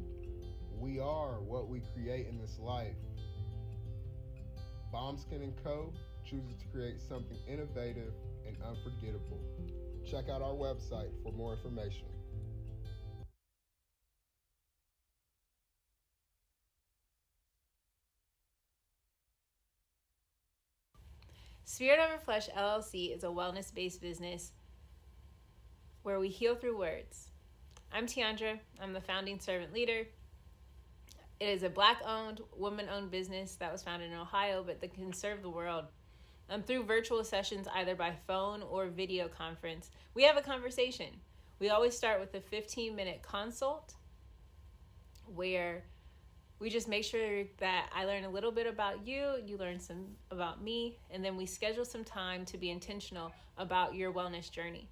We are what we create in this life. Bomb Skin & Co. chooses to create something innovative and unforgettable. Check out our website for more information. Spirit Over Flesh LLC is a wellness-based business where we heal through words. I'm Tiandra. I'm the founding servant leader. It is a Black-owned, woman-owned business that was founded in Ohio, but that can serve the world. Through virtual sessions, either by phone or video conference, we have a conversation. We always start with a 15-minute consult where we just make sure that I learn a little bit about you, you learn some about me, and then we schedule some time to be intentional about your wellness journey.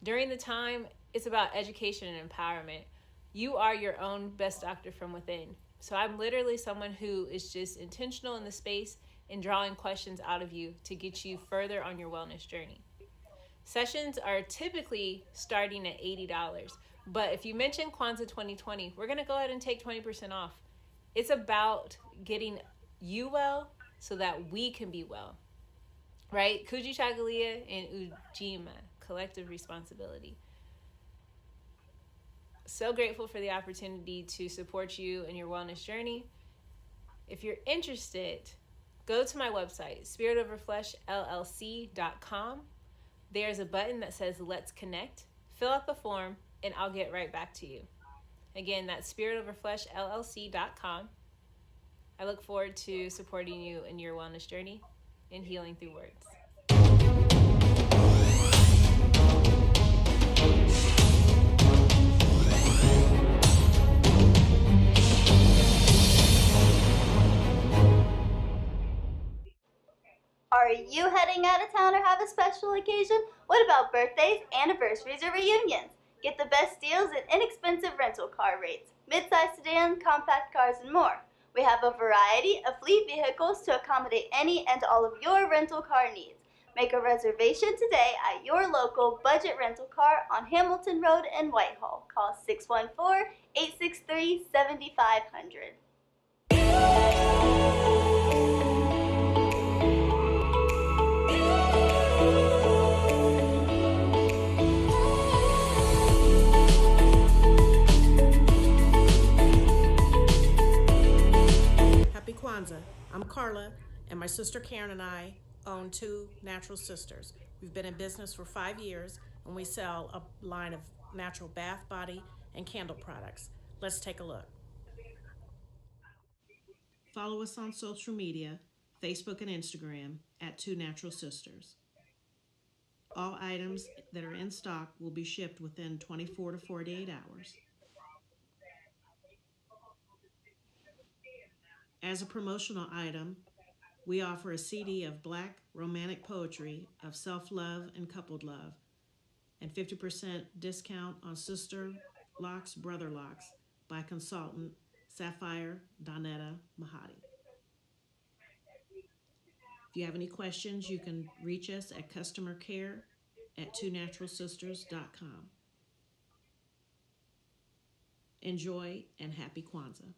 During the time, it's about education and empowerment. You are your own best doctor from within. So I'm literally someone who is just intentional in the space and drawing questions out of you to get you further on your wellness journey. Sessions are typically starting at $80, but if you mention Kwanzaa 2020, we're gonna go ahead and take 20% off. It's about getting you well so that we can be well, right? Kuji Chagalia and Ujamaa, collective responsibility. So grateful for the opportunity to support you in your wellness journey. If you're interested, go to my website, spiritoverfleshllc.com. There's a button that says Let's Connect. Fill out the form and I'll get right back to you. Again, that's spiritoverfleshllc.com. I look forward to supporting you in your wellness journey and healing through words. Are you heading out of town or have a special occasion? What about birthdays, anniversaries, or reunions? Get the best deals and inexpensive rental car rates, midsize sedan, compact cars, and more. We have a variety of fleet vehicles to accommodate any and all of your rental car needs. Make a reservation today at your local budget rental car on Hamilton Road in Whitehall. Call 614-863-7500. Happy Kwanzaa. I'm Carla, and my sister Karen and I own Two Natural Sisters. We've been in business for 5 years, and we sell a line of natural bath, body, and candle products. Let's take a look. Follow us on social media, Facebook and Instagram, at Two Natural Sisters. All items that are in stock will be shipped within 24 to 48 hours. As a promotional item, we offer a CD of Black romantic poetry of self-love and coupled love, and 50% discount on Sister Locks, Brother Locks by consultant Sapphire Donetta Mahadi. If you have any questions, you can reach us at customercare@twonaturalsisters.com. Enjoy and happy Kwanzaa.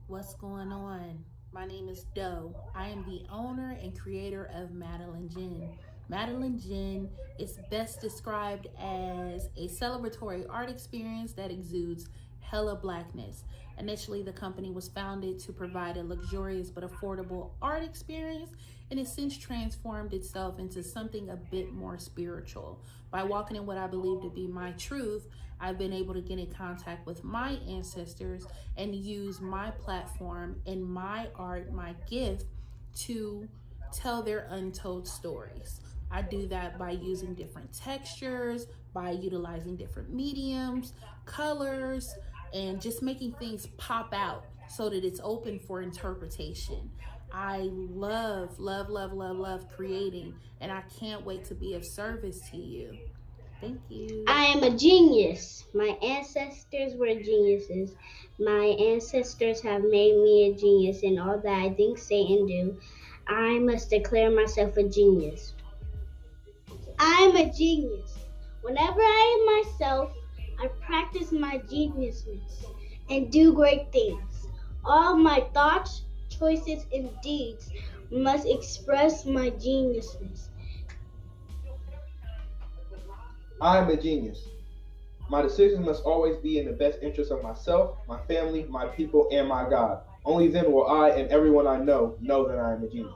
What's going on? My name is Doe. I am the owner and creator of Madeline Gin. Madeline Gin is best described as a celebratory art experience that exudes hella blackness. Initially, the company was founded to provide a luxurious but affordable art experience, and has since transformed itself into something a bit more spiritual. By walking in what I believe to be my truth, I've been able to get in contact with my ancestors and use my platform and my art, my gift, to tell their untold stories. I do that by using different textures, by utilizing different mediums, colors, and just making things pop out so that it's open for interpretation. I love, love, love, love, love creating, and I can't wait to be of service to you. Thank you. I am a genius. My ancestors were geniuses. My ancestors have made me a genius in all that I think, say, and do. I must declare myself a genius. I'm a genius. Whenever I am myself, I practice my geniusness and do great things. All my thoughts, choices, and deeds must express my geniusness. I am a genius. My decisions must always be in the best interest of myself, my family, my people, and my God. Only then will I and everyone I know that I am a genius.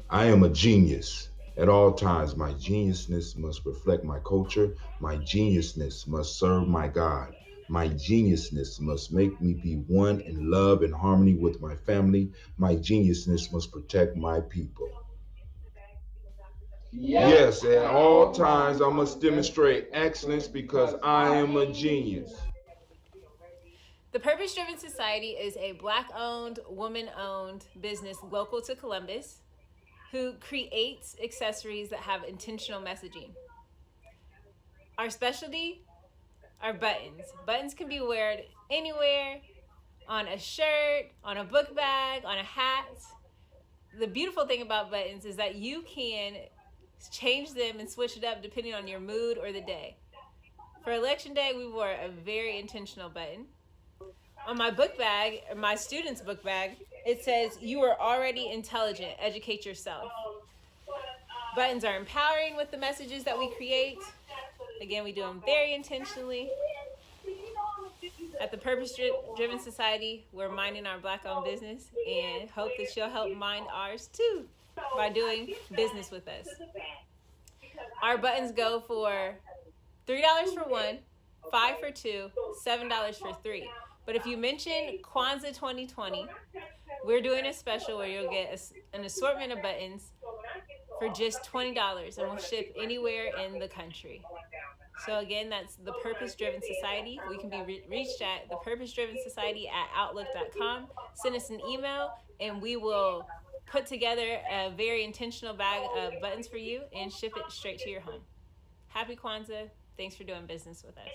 I am a genius. At all times, my geniusness must reflect my culture. My geniusness must serve my God. My geniusness must make me be one in love and harmony with my family. My geniusness must protect my people. Yes, at all times I must demonstrate excellence because I am a genius. The Purpose Driven Society is a Black-owned, woman-owned business local to Columbus who creates accessories that have intentional messaging. Our specialty are buttons. Buttons can be worn anywhere, on a shirt, on a book bag, on a hat. The beautiful thing about buttons is that you can change them and switch it up depending on your mood or the day. For election day, we wore a very intentional button. On my book bag, or my student's book bag, it says, "You are already intelligent, educate yourself." Buttons are empowering with the messages that we create. Again, we do them very intentionally. At the Purpose Driven Society, we're minding our Black-owned business and hope that you'll help mind ours too by doing business with us. Our buttons go for $3 for one, $5 for two, $7 for three. But if you mention Kwanzaa 2020, we're doing a special where you'll get an assortment of buttons for just $20, and we'll ship anywhere in the country. So again, that's the Purpose Driven Society. We can be reached at thepurposedrivensociety@outlook.com. Send us an email, and we will put together a very intentional bag of buttons for you and ship it straight to your home. Happy Kwanzaa. Thanks for doing business with us.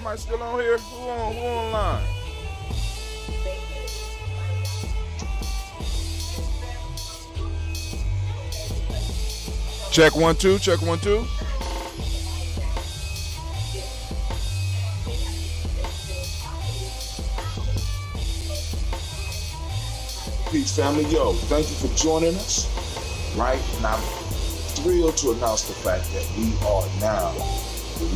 Somebody still on here? Who online? Check 1 2, check 1 2. Peace, family. Yo, thank you for joining us. Right? And I'm thrilled to announce the fact that we are now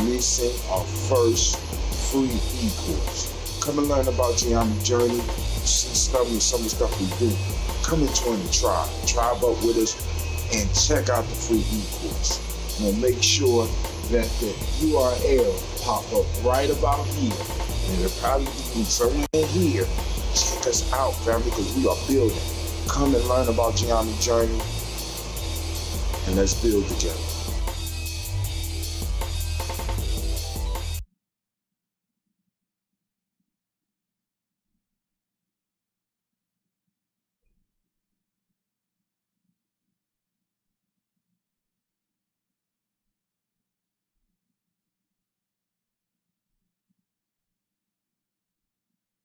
releasing our first free e-course. Come and learn about Ujamaa journey, see some of the stuff we do. Come and join the tribe. Tribe up with us and check out the free e-course. And we'll make sure that the URL pop up right about here. And it'll probably be somewhere here. Check us out, family, because we are building. Come and learn about Ujamaa journey, and let's build together.